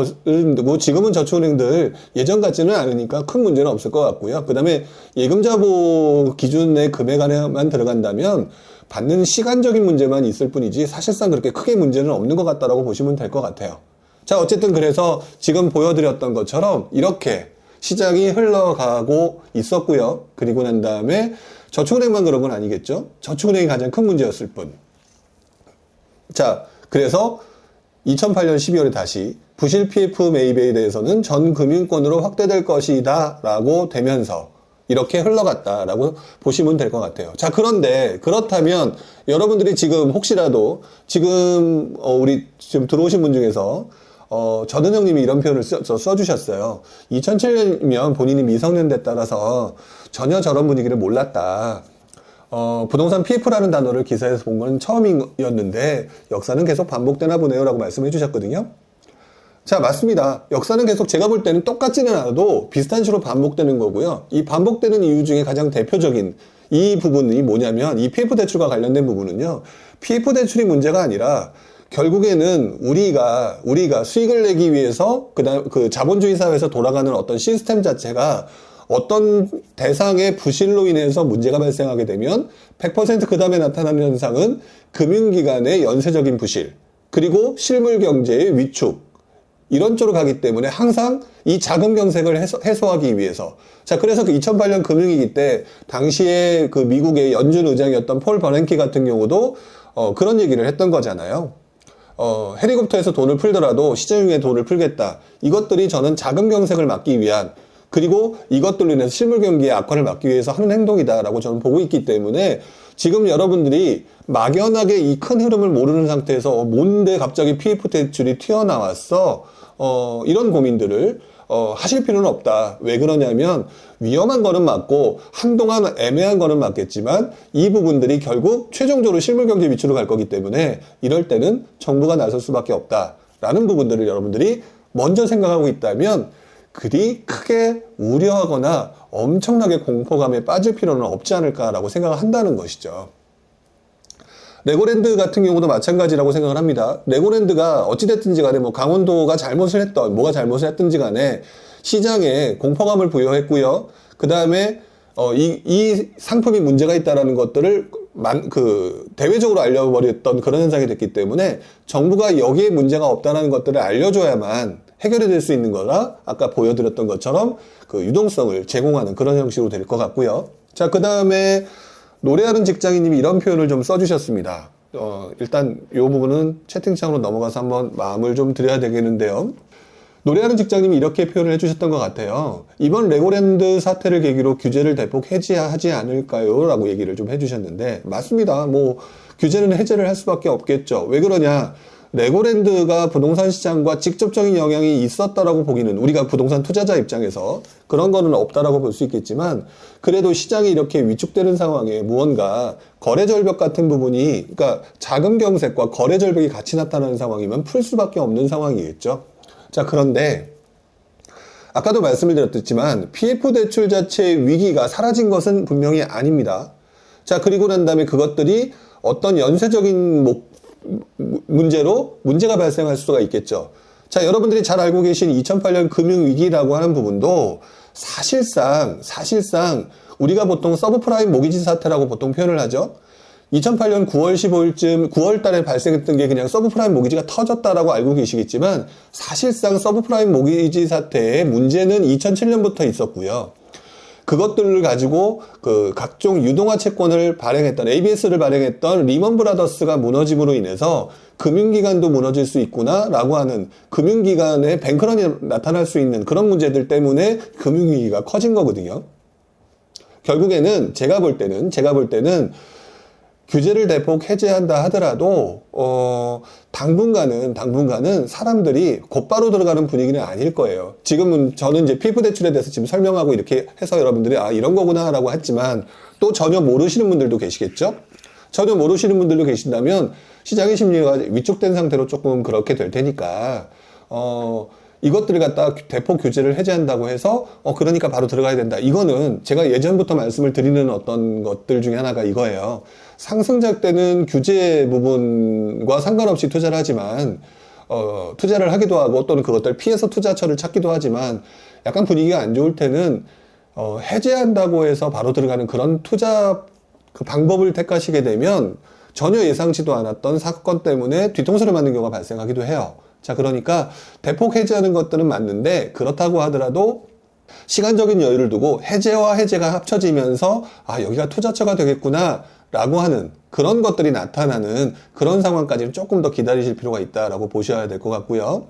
두고 지금은 저축은행들 예전 같지는 않으니까 큰 문제는 없을 것 같고요. 그 다음에 예금자 보호 기준의 금액 안에만 들어간다면 받는 시간적인 문제만 있을 뿐이지 사실상 그렇게 크게 문제는 없는 것 같다라고 보시면 될 것 같아요. 자, 어쨌든 그래서 지금 보여드렸던 것처럼 이렇게 시장이 흘러가고 있었고요. 그리고 난 다음에 저축은행만 그런 건 아니겠죠? 저축은행이 가장 큰 문제였을 뿐. 자, 그래서 2008년 12월에 다시 부실 PF 매입에 대해서는 전 금융권으로 확대될 것이다 라고 되면서 이렇게 흘러갔다라고 보시면 될 것 같아요. 자, 그런데 그렇다면 여러분들이 지금 혹시라도 지금 우리 지금 들어오신 분 중에서 전은영님이 이런 표현을 써주셨어요. 2007년이면 본인이 미성년대에 따라서 전혀 저런 분위기를 몰랐다. 부동산 PF라는 단어를 기사에서 본 건 처음이었는데 역사는 계속 반복되나 보네요 라고 말씀해 주셨거든요. 자, 맞습니다. 역사는 계속 제가 볼 때는 똑같지는 않아도 비슷한 식으로 반복되는 거고요. 이 반복되는 이유 중에 가장 대표적인 이 부분이 뭐냐면 이 PF 대출과 관련된 부분은요. PF 대출이 문제가 아니라 결국에는 우리가 수익을 내기 위해서 그 자본주의 사회에서 돌아가는 어떤 시스템 자체가 어떤 대상의 부실로 인해서 문제가 발생하게 되면 100% 그 다음에 나타나는 현상은 금융기관의 연쇄적인 부실, 그리고 실물 경제의 위축, 이런 쪽으로 가기 때문에 항상 이 자금 경색을 해소하기 위해서. 자, 그래서 그 2008년 금융위기 때 당시에 그 미국의 연준 의장이었던 폴 버냉키 같은 경우도 그런 얘기를 했던 거잖아요. 헬리콥터에서 돈을 풀더라도 시중에 돈을 풀겠다. 이것들이 저는 자금 경색을 막기 위한, 그리고 이것들로 인해서 실물 경기의 악화를 막기 위해서 하는 행동이다라고 저는 보고 있기 때문에 지금 여러분들이 막연하게 이 큰 흐름을 모르는 상태에서 뭔데 갑자기 PF 대출이 튀어나왔어? 이런 고민들을 하실 필요는 없다. 왜 그러냐면 위험한 거는 맞고 한동안 애매한 거는 맞겠지만 이 부분들이 결국 최종적으로 실물 경제 위치로 갈 거기 때문에 이럴 때는 정부가 나설 수밖에 없다라는 부분들을 여러분들이 먼저 생각하고 있다면 그리 크게 우려하거나 엄청나게 공포감에 빠질 필요는 없지 않을까라고 생각을 한다는 것이죠. 레고랜드 같은 경우도 마찬가지라고 생각을 합니다. 레고랜드가 어찌됐든지 간에 강원도가 잘못을 했던, 뭐가 잘못을 했든지 간에 시장에 공포감을 부여했고요. 그 다음에 이 상품이 문제가 있다라는 것들을 대외적으로 알려버렸던 그런 현상이 됐기 때문에 정부가 여기에 문제가 없다는 것들을 알려줘야만 해결이 될 수 있는 거라 아까 보여드렸던 것처럼 그 유동성을 제공하는 그런 형식으로 될 것 같고요. 자, 그 다음에 노래하는 직장인님이 이런 표현을 좀 써주셨습니다. 일단 이 부분은 채팅창으로 넘어가서 한번 마음을 좀 드려야 되겠는데요. 노래하는 직장님이 이렇게 표현을 해주셨던 것 같아요. 이번 레고랜드 사태를 계기로 규제를 대폭 해제하지 않을까요? 라고 얘기를 좀 해주셨는데 맞습니다. 규제는 해제를 할 수밖에 없겠죠. 왜 그러냐? 레고랜드가 부동산 시장과 직접적인 영향이 있었다라고 보기는 우리가 부동산 투자자 입장에서 그런 거는 없다라고 볼 수 있겠지만 그래도 시장이 이렇게 위축되는 상황에 무언가 거래 절벽 같은 부분이 그러니까 자금 경색과 거래 절벽이 같이 나타나는 상황이면 풀 수밖에 없는 상황이겠죠. 자, 그런데 아까도 말씀을 드렸지만 PF 대출 자체의 위기가 사라진 것은 분명히 아닙니다. 자, 그리고 난 다음에 그것들이 어떤 연쇄적인 문제가 발생할 수가 있겠죠. 자, 여러분들이 잘 알고 계신 2008년 금융위기라고 하는 부분도 사실상 우리가 보통 서브프라임 모기지 사태라고 보통 표현을 하죠. 2008년 9월 15일쯤 9월 달에 발생했던 게 그냥 서브프라임 모기지가 터졌다라고 알고 계시겠지만 사실상 서브프라임 모기지 사태의 문제는 2007년부터 있었고요. 그것들을 가지고 그 각종 유동화 채권을 발행했던 ABS를 발행했던 리먼 브라더스가 무너짐으로 인해서 금융기관도 무너질 수 있구나 라고 하는 금융기관의 뱅크런이 나타날 수 있는 그런 문제들 때문에 금융위기가 커진 거거든요. 결국에는 제가 볼 때는 규제를 대폭 해제한다 하더라도 당분간은 사람들이 곧바로 들어가는 분위기는 아닐 거예요. 지금은 저는 이제 PF 대출에 대해서 지금 설명하고 이렇게 해서 여러분들이 아 이런 거구나라고 했지만 또 전혀 모르시는 분들도 계시겠죠. 전혀 모르시는 분들도 계신다면 시장의 심리가 위축된 상태로 조금 그렇게 될 테니까 이것들을 갖다 대폭 규제를 해제한다고 해서 그러니까 바로 들어가야 된다. 이거는 제가 예전부터 말씀을 드리는 어떤 것들 중에 하나가 이거예요. 상승작 때는 규제 부분과 상관없이 투자를 하지만 투자를 하기도 하고 또는 그것들 피해서 투자처를 찾기도 하지만 약간 분위기가 안 좋을 때는 해제한다고 해서 바로 들어가는 그런 투자 그 방법을 택하시게 되면 전혀 예상치도 않았던 사건 때문에 뒤통수를 맞는 경우가 발생하기도 해요. 자, 그러니까 대폭 해제하는 것들은 맞는데 그렇다고 하더라도 시간적인 여유를 두고 해제와 해제가 합쳐지면서 아, 여기가 투자처가 되겠구나 라고 하는 그런 것들이 나타나는 그런 상황까지는 조금 더 기다리실 필요가 있다라고 보셔야 될 것 같고요.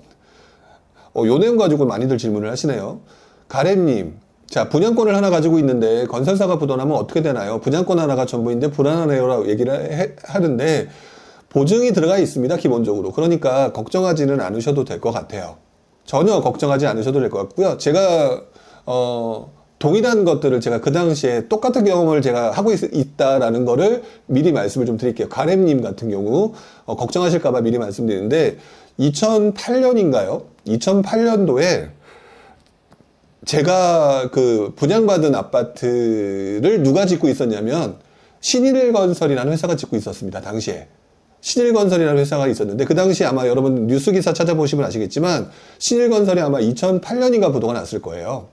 요 내용 가지고 많이들 질문을 하시네요. 가렘님, 자, 분양권을 하나 가지고 있는데 건설사가 부도나면 어떻게 되나요? 분양권 하나가 전부인데 불안하네요 라고 얘기를 하는데 보증이 들어가 있습니다, 기본적으로. 그러니까 걱정하지는 않으셔도 될 것 같아요. 전혀 걱정하지 않으셔도 될 것 같고요. 제가 동일한 것들을 제가 그 당시에 똑같은 경험을 제가 하고 있다라는 거를 미리 말씀을 좀 드릴게요. 가렘님 같은 경우 걱정하실까봐 미리 말씀드리는데 2008년인가요? 2008년도에 제가 그 분양받은 아파트를 누가 짓고 있었냐면 신일건설이라는 회사가 짓고 있었습니다. 당시에. 신일건설이라는 회사가 있었는데 그 당시 아마 여러분 뉴스 기사 찾아보시면 아시겠지만 신일건설이 아마 2008년인가 부도가 났을 거예요.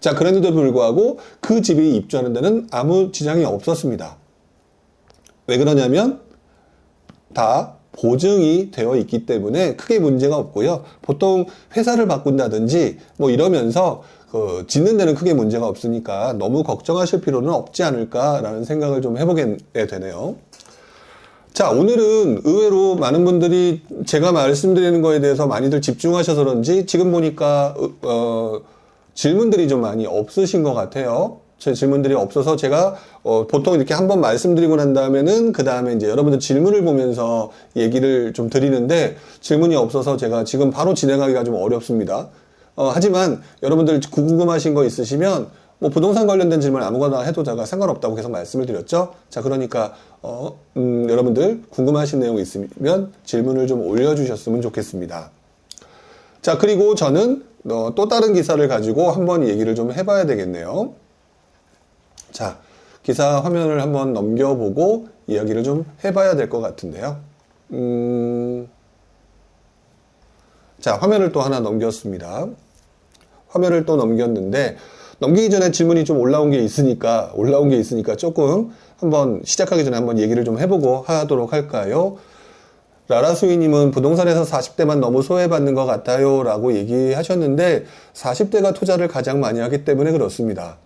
자, 그런데도 불구하고 그 집이 입주하는 데는 아무 지장이 없었습니다. 왜 그러냐면 다 보증이 되어 있기 때문에 크게 문제가 없고요. 보통 회사를 바꾼다든지 뭐 이러면서 짓는 데는 크게 문제가 없으니까 너무 걱정하실 필요는 없지 않을까라는 생각을 좀 해보게 되네요. 자, 오늘은 의외로 많은 분들이 제가 말씀드리는 거에 대해서 많이들 집중하셔서 그런지 지금 보니까 질문들이 좀 많이 없으신 것 같아요. 제 질문들이 없어서 제가 보통 이렇게 한번 말씀드리고 난 다음에는 그 다음에 이제 여러분들 질문을 보면서 얘기를 좀 드리는데 질문이 없어서 제가 지금 바로 진행하기가 좀 어렵습니다. 하지만 여러분들 궁금하신 거 있으시면 뭐 부동산 관련된 질문 아무거나 해도 제가 상관없다고 계속 말씀을 드렸죠. 자, 그러니까 여러분들 궁금하신 내용이 있으면 질문을 좀 올려주셨으면 좋겠습니다. 자, 그리고 저는 또 다른 기사를 가지고 한번 얘기를 좀 해봐야 되겠네요. 자, 기사 화면을 한번 넘겨보고 이야기를 좀 해봐야 될 것 같은데요. 자, 화면을 또 하나 넘겼습니다. 화면을 또 넘겼는데 넘기기 전에 질문이 좀 올라온 게 있으니까 조금 한번 시작하기 전에 한번 얘기를 좀 해보고 하도록 할까요? 라라수이님은 부동산에서 40대만 너무 소외받는 것 같아요 라고 얘기하셨는데 40대가 투자를 가장 많이 하기 때문에 그렇습니다.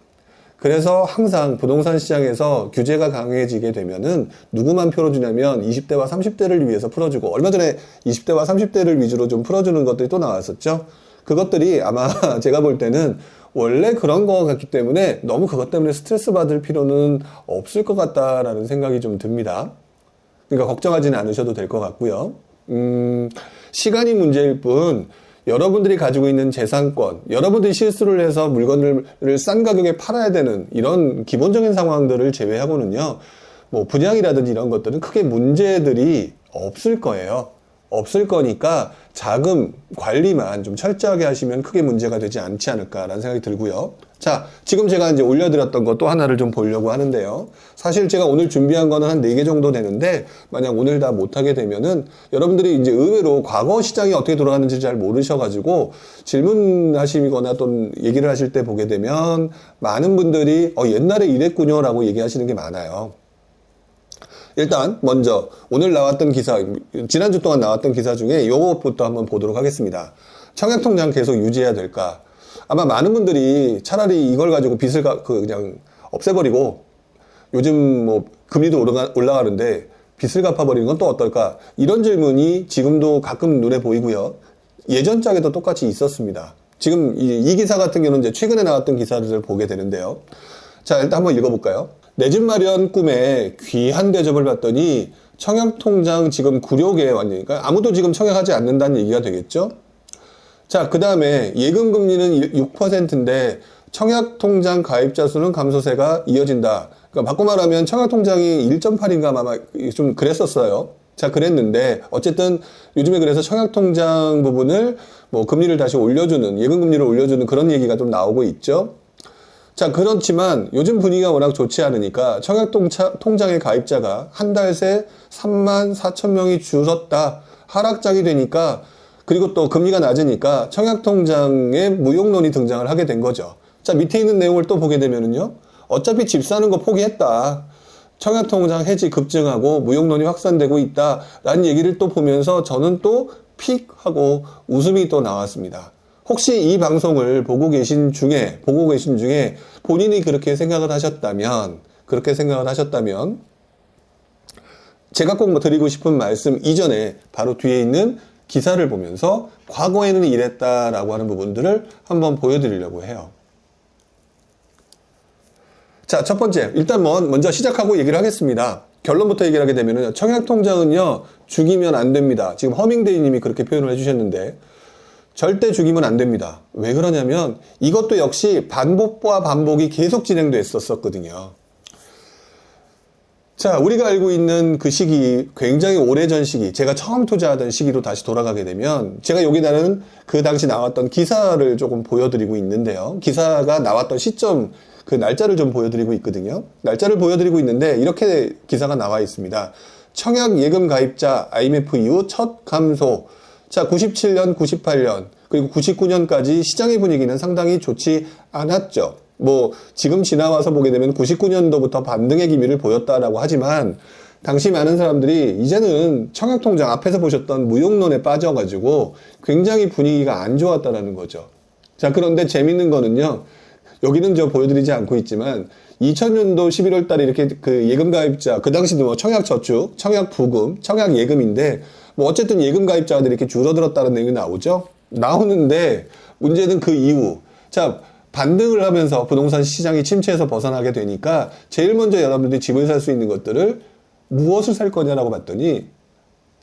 그래서 항상 부동산 시장에서 규제가 강해지게 되면은 누구만 풀어주냐면 20대와 30대를 위해서 풀어주고 얼마 전에 20대와 30대를 위주로 좀 풀어주는 것들이 또 나왔었죠. 그것들이 아마 제가 볼 때는 원래 그런 거 같기 때문에 너무 그것 때문에 스트레스 받을 필요는 없을 것 같다라는 생각이 좀 듭니다. 그러니까 걱정하지는 않으셔도 될 것 같고요. 시간이 문제일 뿐 여러분들이 가지고 있는 재산권, 여러분들이 실수를 해서 물건을 싼 가격에 팔아야 되는 이런 기본적인 상황들을 제외하고는요, 뭐 분양이라든지 이런 것들은 크게 문제들이 없을 거예요. 없을 거니까 자금 관리만 좀 철저하게 하시면 크게 문제가 되지 않지 않을까라는 생각이 들고요. 자, 지금 제가 이제 올려드렸던 것 또 하나를 좀 보려고 하는데요. 사실 제가 오늘 준비한 거는 한 4개 정도 되는데, 만약 오늘 다 못하게 되면은 여러분들이 이제 의외로 과거 시장이 어떻게 돌아가는지 잘 모르셔가지고 질문하시거나 또 얘기를 하실 때 보게 되면 많은 분들이 옛날에 이랬군요 라고 얘기하시는 게 많아요. 일단 먼저 오늘 나왔던 기사, 지난주 동안 나왔던 기사 중에 이것부터 한번 보도록 하겠습니다. 청약통장 계속 유지해야 될까? 아마 많은 분들이 차라리 이걸 가지고 빚을 그냥 없애버리고, 요즘 뭐 금리도 올라가는데 빚을 갚아버리는 건 또 어떨까? 이런 질문이 지금도 가끔 눈에 보이고요. 예전 짝에도 똑같이 있었습니다. 지금 이 기사 같은 경우는 이제 최근에 나왔던 기사들을 보게 되는데요. 자, 일단 한번 읽어볼까요? 내 집 마련 꿈에 귀한 대접을 받더니 청약통장 지금 굴욕에 완전히니까 아무도 지금 청약하지 않는다는 얘기가 되겠죠. 자, 그 다음에 예금금리는 6%인데 청약통장 가입자 수는 감소세가 이어진다. 그러니까 바꿔 말하면 청약통장이 1.8인가 아마 좀 그랬었어요. 자, 그랬는데 어쨌든 요즘에 그래서 청약통장 부분을 뭐 금리를 다시 올려주는, 예금금리를 올려주는 그런 얘기가 좀 나오고 있죠. 자, 그렇지만 요즘 분위기가 워낙 좋지 않으니까 청약통장의 가입자가 한 달 새 34,000명이 줄었다. 하락장이 되니까, 그리고 또 금리가 낮으니까 청약통장에 무용론이 등장을 하게 된 거죠. 자, 밑에 있는 내용을 또 보게 되면은요. 어차피 집 사는 거 포기했다. 청약통장 해지 급증하고 무용론이 확산되고 있다라는 얘기를 또 보면서 저는 또 픽 하고 웃음이 또 나왔습니다. 혹시 이 방송을 보고 계신 중에 본인이 그렇게 생각을 하셨다면 제가 꼭 드리고 싶은 말씀 이전에 바로 뒤에 있는 기사를 보면서 과거에는 이랬다라고 하는 부분들을 한번 보여드리려고 해요. 자, 첫 번째, 일단 먼저 시작하고 얘기를 하겠습니다. 결론부터 얘기를 하게 되면은 청약통장은요, 죽이면 안 됩니다. 지금 허밍데이님이 그렇게 표현을 해주셨는데, 절대 죽이면 안 됩니다. 왜 그러냐면 이것도 역시 반복과 반복이 계속 진행됐었거든요. 자, 우리가 알고 있는 그 시기, 굉장히 오래전 시기, 제가 처음 투자하던 시기로 다시 돌아가게 되면, 제가 여기다는 그 당시 나왔던 기사를 조금 보여드리고 있는데요. 기사가 나왔던 시점, 그 날짜를 좀 보여드리고 있거든요. 날짜를 보여드리고 있는데 이렇게 기사가 나와 있습니다. 청약 예금 가입자 IMF 이후 첫 감소. 자, 97년, 98년, 그리고 99년까지 시장의 분위기는 상당히 좋지 않았죠. 뭐 지금 지나와서 보게 되면 99년도부터 반등의 기미를 보였다라고 하지만, 당시 많은 사람들이 이제는 청약통장 앞에서 보셨던 무용론에 빠져가지고 굉장히 분위기가 안 좋았다라는 거죠. 자, 그런데 재밌는 거는요, 여기는 저 보여드리지 않고 있지만 2000년도 11월 달에 이렇게 그 예금 가입자, 그 당시도 뭐 청약 저축, 청약 부금, 청약 예금인데 뭐 어쨌든 예금 가입자들이 이렇게 줄어들었다는 내용이 나오는데 문제는 그 이후, 자, 반등을 하면서 부동산 시장이 침체에서 벗어나게 되니까 제일 먼저 여러분들이 집을 살 수 있는 것들을 무엇을 살 거냐라고 봤더니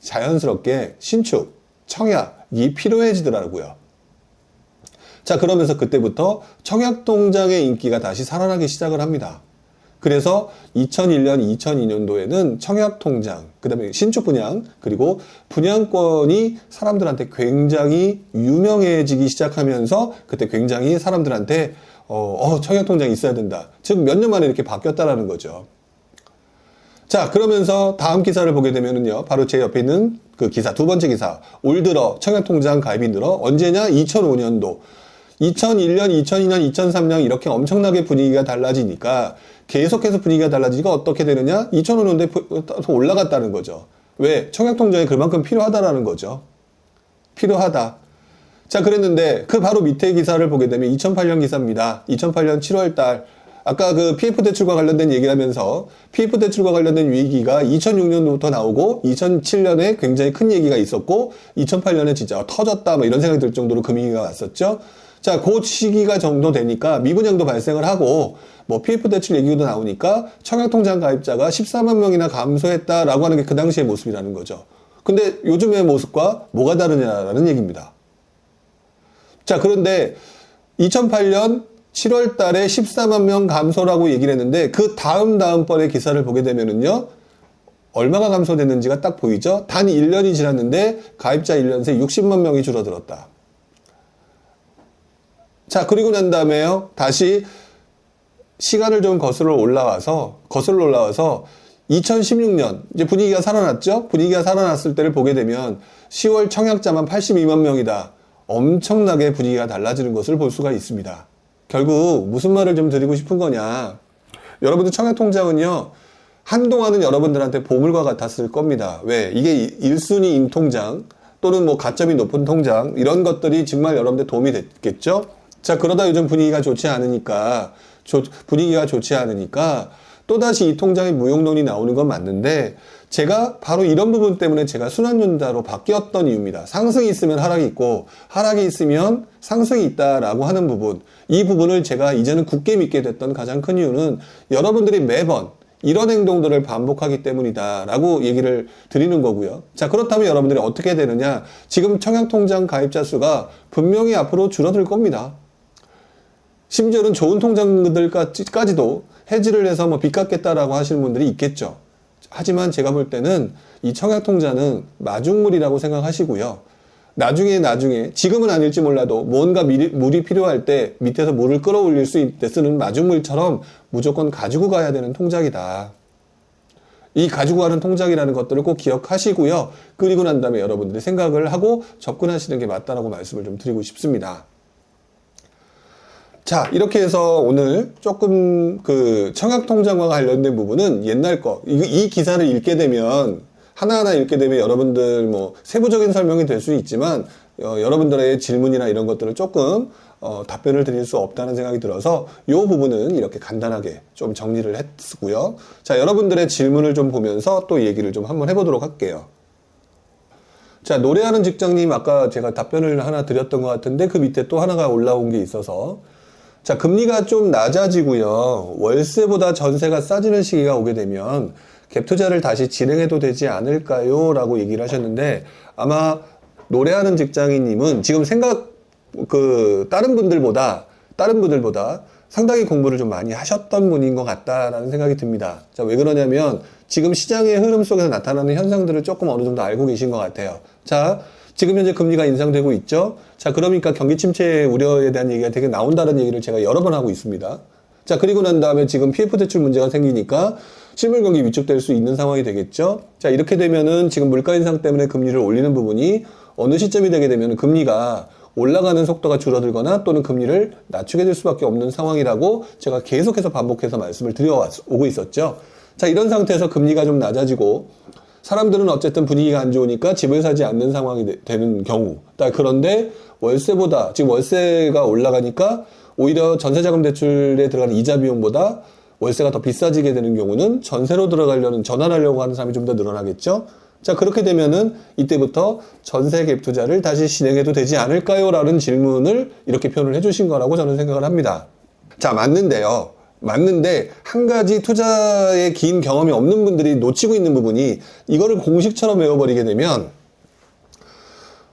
자연스럽게 신축, 청약이 필요해지더라고요. 자, 그러면서 그때부터 청약통장의 인기가 다시 살아나기 시작을 합니다. 그래서 2001년, 2002년도에는 청약통장, 그 다음에 신축 분양, 그리고 분양권이 사람들한테 굉장히 유명해지기 시작하면서 그때 굉장히 사람들한테 청약통장이 있어야 된다. 즉 몇 년 만에 이렇게 바뀌었다라는 거죠. 자, 그러면서 다음 기사를 보게 되면은요, 바로 제 옆에 있는 그 기사, 두 번째 기사. 올 들어 청약통장 가입이 늘어. 언제냐? 2005년도. 2001년, 2002년, 2003년 이렇게 엄청나게 분위기가 달라지니까, 계속해서 분위기가 달라지니까 어떻게 되느냐? 2005년도에 더 올라갔다는 거죠. 왜? 청약통장이 그만큼 필요하다라는 거죠. 필요하다. 자, 그랬는데 그 바로 밑에 기사를 보게 되면 2008년 기사입니다. 2008년 7월 달. 아까 그 PF 대출과 관련된 얘기를 하면서 PF 대출과 관련된 위기가 2006년도부터 나오고 2007년에 굉장히 큰 얘기가 있었고 2008년에 진짜 터졌다 뭐 이런 생각이 들 정도로 금위기가 왔었죠. 자, 그 시기가 정도 되니까 미분양도 발생을 하고 뭐 PF 대출 얘기도 나오니까 청약통장 가입자가 14만 명이나 감소했다라고 하는 게 그 당시의 모습이라는 거죠. 근데 요즘의 모습과 뭐가 다르냐라는 얘기입니다. 자, 그런데 2008년 7월 달에 14만 명 감소라고 얘기를 했는데 그 다음번의 기사를 보게 되면은요, 얼마가 감소됐는지가 딱 보이죠? 단 1년이 지났는데 가입자 1년 새 60만 명이 줄어들었다. 자, 그리고 난 다음에요. 다시 시간을 좀 거슬러 올라와서 2016년 이제 분위기가 살아났죠? 분위기가 살아났을 때를 보게 되면 10월 청약자만 82만 명이다. 엄청나게 분위기가 달라지는 것을 볼 수가 있습니다. 결국 무슨 말을 좀 드리고 싶은 거냐. 여러분들 청약통장은요. 한동안은 여러분들한테 보물과 같았을 겁니다. 왜? 이게 1순위 임통장 또는 뭐 가점이 높은 통장 이런 것들이 정말 여러분들 도움이 됐겠죠? 자, 그러다 요즘 분위기가 좋지 않으니까 또다시 이 통장의 무용론이 나오는 건 맞는데 제가 바로 이런 부분 때문에 제가 순환윤자로 바뀌었던 이유입니다. 상승이 있으면 하락이 있고 하락이 있으면 상승이 있다라고 하는 부분, 이 부분을 제가 이제는 굳게 믿게 됐던 가장 큰 이유는 여러분들이 매번 이런 행동들을 반복하기 때문이다 라고 얘기를 드리는 거고요. 자, 그렇다면 여러분들이 어떻게 되느냐. 지금 청약통장 가입자 수가 분명히 앞으로 줄어들 겁니다. 심지어는 좋은 통장들까지도 해지를 해서 뭐 빚 갚겠다라고 하시는 분들이 있겠죠. 하지만 제가 볼 때는 이 청약통장은 마중물이라고 생각하시고요. 나중에 지금은 아닐지 몰라도 뭔가 물이 필요할 때 밑에서 물을 끌어올릴 수 있을 때 쓰는 마중물처럼 무조건 가지고 가야 되는 통장이다. 이 가지고 가는 통장이라는 것들을 꼭 기억하시고요. 그리고 난 다음에 여러분들이 생각을 하고 접근하시는 게 맞다라고 말씀을 좀 드리고 싶습니다. 자, 이렇게 해서 오늘 조금 그 청약통장과 관련된 부분은 옛날 이 기사를 읽게 되면 하나하나 읽게 되면 여러분들 뭐 세부적인 설명이 될 수 있지만 여러분들의 질문이나 이런 것들을 조금 답변을 드릴 수 없다는 생각이 들어서 이 부분은 이렇게 간단하게 좀 정리를 했고요. 자, 여러분들의 질문을 좀 보면서 또 얘기를 좀 한번 해보도록 할게요. 자, 노래하는 직장님 아까 제가 답변을 하나 드렸던 것 같은데 그 밑에 또 하나가 올라온 게 있어서 자, 금리가 좀 낮아지고요. 월세보다 전세가 싸지는 시기가 오게 되면 갭 투자를 다시 진행해도 되지 않을까요? 라고 얘기를 하셨는데 아마 노래하는 직장인님은 지금 다른 분들보다 상당히 공부를 좀 많이 하셨던 분인 것 같다라는 생각이 듭니다. 자, 왜 그러냐면 지금 시장의 흐름 속에서 나타나는 현상들을 조금 어느 정도 알고 계신 것 같아요. 자, 지금 현재 금리가 인상되고 있죠. 자, 그러니까 경기 침체 우려에 대한 얘기가 되게 나온다는 얘기를 제가 여러 번 하고 있습니다. 자, 그리고 난 다음에 지금 PF 대출 문제가 생기니까 실물 경기 위축될 수 있는 상황이 되겠죠. 자, 이렇게 되면은 지금 물가 인상 때문에 금리를 올리는 부분이 어느 시점이 되게 되면 금리가 올라가는 속도가 줄어들거나 또는 금리를 낮추게 될 수밖에 없는 상황이라고 제가 계속해서 반복해서 말씀을 드려오고 있었죠. 자, 이런 상태에서 금리가 좀 낮아지고 사람들은 어쨌든 분위기가 안 좋으니까 집을 사지 않는 상황이 되는 경우. 그런데 월세보다 지금 월세가 올라가니까 오히려 전세자금 대출에 들어가는 이자 비용보다 월세가 더 비싸지게 되는 경우는 전세로 전환하려고 하는 사람이 좀 더 늘어나겠죠. 자, 그렇게 되면은 이때부터 전세 갭 투자를 다시 진행해도 되지 않을까요? 라는 질문을 이렇게 표현을 해주신 거라고 저는 생각을 합니다. 자, 맞는데 한 가지 투자에 긴 경험이 없는 분들이 놓치고 있는 부분이 이거를 공식처럼 외워버리게 되면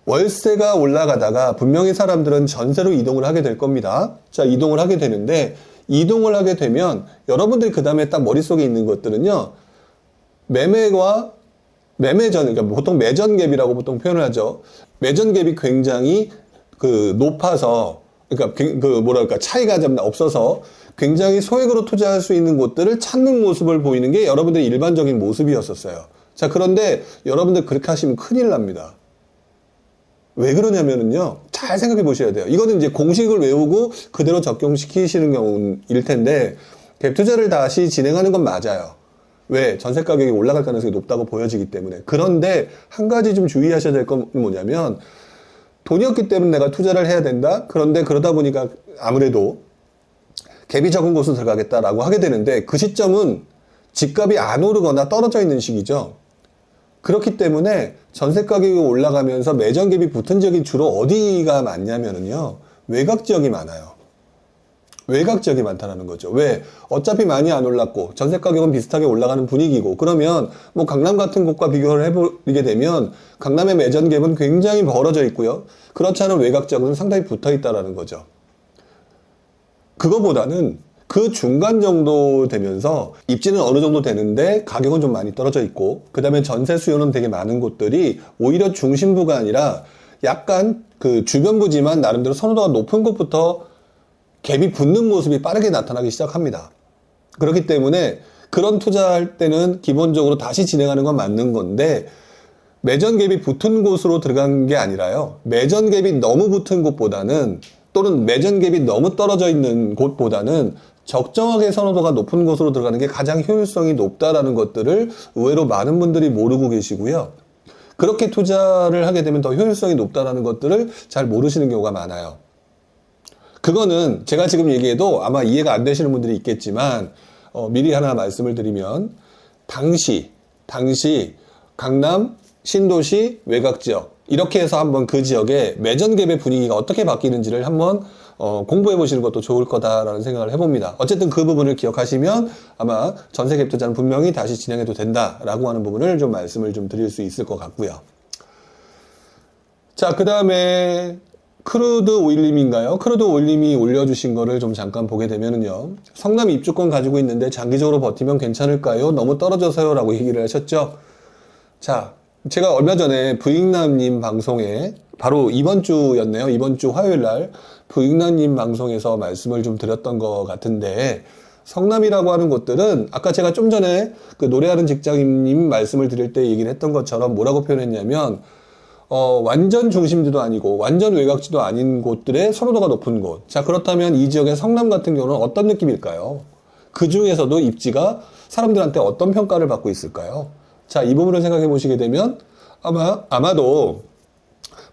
월세가 올라가다가 분명히 사람들은 전세로 이동을 하게 될 겁니다. 자, 이동을 하게 되는데 이동을 하게 되면 여러분들이 그 다음에 딱 머릿속에 있는 것들은요. 그러니까 보통 매전갭이라고 보통 표현을 하죠. 매전갭이 굉장히 높아서 그러니까 차이가 좀 없어서 굉장히 소액으로 투자할 수 있는 곳들을 찾는 모습을 보이는 게 여러분들의 일반적인 모습이었었어요. 자, 그런데 여러분들 그렇게 하시면 큰일 납니다. 왜 그러냐면은요, 잘 생각해 보셔야 돼요. 이거는 이제 공식을 외우고 그대로 적용시키시는 경우일 텐데, 갭 투자를 다시 진행하는 건 맞아요. 왜? 전세 가격이 올라갈 가능성이 높다고 보여지기 때문에. 그런데 한 가지 좀 주의하셔야 될 건 뭐냐면, 돈이 없기 때문에 내가 투자를 해야 된다? 그런데 그러다 보니까 아무래도 갭이 적은 곳으로 들어가겠다라고 하게 되는데 그 시점은 집값이 안 오르거나 떨어져 있는 시기죠. 그렇기 때문에 전세 가격이 올라가면서 매전 갭이 붙은 지역이 주로 어디가 많냐면은요. 외곽 지역이 많아요. 외곽 지역이 많다는 거죠. 왜? 어차피 많이 안 올랐고 전세 가격은 비슷하게 올라가는 분위기고 그러면 뭐 강남 같은 곳과 비교를 해보게 되면 강남의 매전 갭은 굉장히 벌어져 있고요. 그렇지 않은 외곽 지역은 상당히 붙어 있다라는 거죠. 그거보다는 그 중간 정도 되면서 입지는 어느 정도 되는데 가격은 좀 많이 떨어져 있고, 그 다음에 전세 수요는 되게 많은 곳들이 오히려 중심부가 아니라 약간 그 주변부지만 나름대로 선호도가 높은 곳부터 갭이 붙는 모습이 빠르게 나타나기 시작합니다. 그렇기 때문에 그런 투자할 때는 기본적으로 다시 진행하는 건 맞는 건데, 매전 갭이 붙은 곳으로 들어간 게 아니라요, 매전 갭이 너무 붙은 곳보다는, 또는 매전 갭이 너무 떨어져 있는 곳보다는 적정하게 선호도가 높은 곳으로 들어가는 게 가장 효율성이 높다라는 것들을 의외로 많은 분들이 모르고 계시고요. 그렇게 투자를 하게 되면 더 효율성이 높다라는 것들을 잘 모르시는 경우가 많아요. 그거는 제가 지금 얘기해도 아마 이해가 안 되시는 분들이 있겠지만, 미리 하나 말씀을 드리면, 당시 강남, 신도시, 외곽지역 이렇게 해서 한번 그 지역의 매전 갭의 분위기가 어떻게 바뀌는지를 한번 공부해 보시는 것도 좋을 거다라는 생각을 해봅니다. 어쨌든 그 부분을 기억하시면 아마 전세 갭 투자는 분명히 다시 진행해도 된다라고 하는 부분을 좀 말씀을 좀 드릴 수 있을 것 같고요. 자, 그 다음에 크루드 오일님인가요? 크루드 오일님이 올려주신 거를 좀 잠깐 보게 되면은요, 성남 입주권 가지고 있는데 장기적으로 버티면 괜찮을까요? 너무 떨어져서요 라고 얘기를 하셨죠. 자, 제가 얼마 전에 부익남님 방송에, 바로 이번 주였네요. 이번 주 화요일 날 부익남님 방송에서 말씀을 좀 드렸던 것 같은데, 성남이라고 하는 곳들은 아까 제가 좀 전에 그 노래하는 직장인님 말씀을 드릴 때 얘기를 했던 것처럼 뭐라고 표현했냐면, 완전 중심지도 아니고 완전 외곽지도 아닌 곳들의 선호도가 높은 곳. 자, 그렇다면 이 지역의 성남 같은 경우는 어떤 느낌일까요? 그 중에서도 입지가 사람들한테 어떤 평가를 받고 있을까요? 자, 이 부분을 생각해 보시게 되면 아마도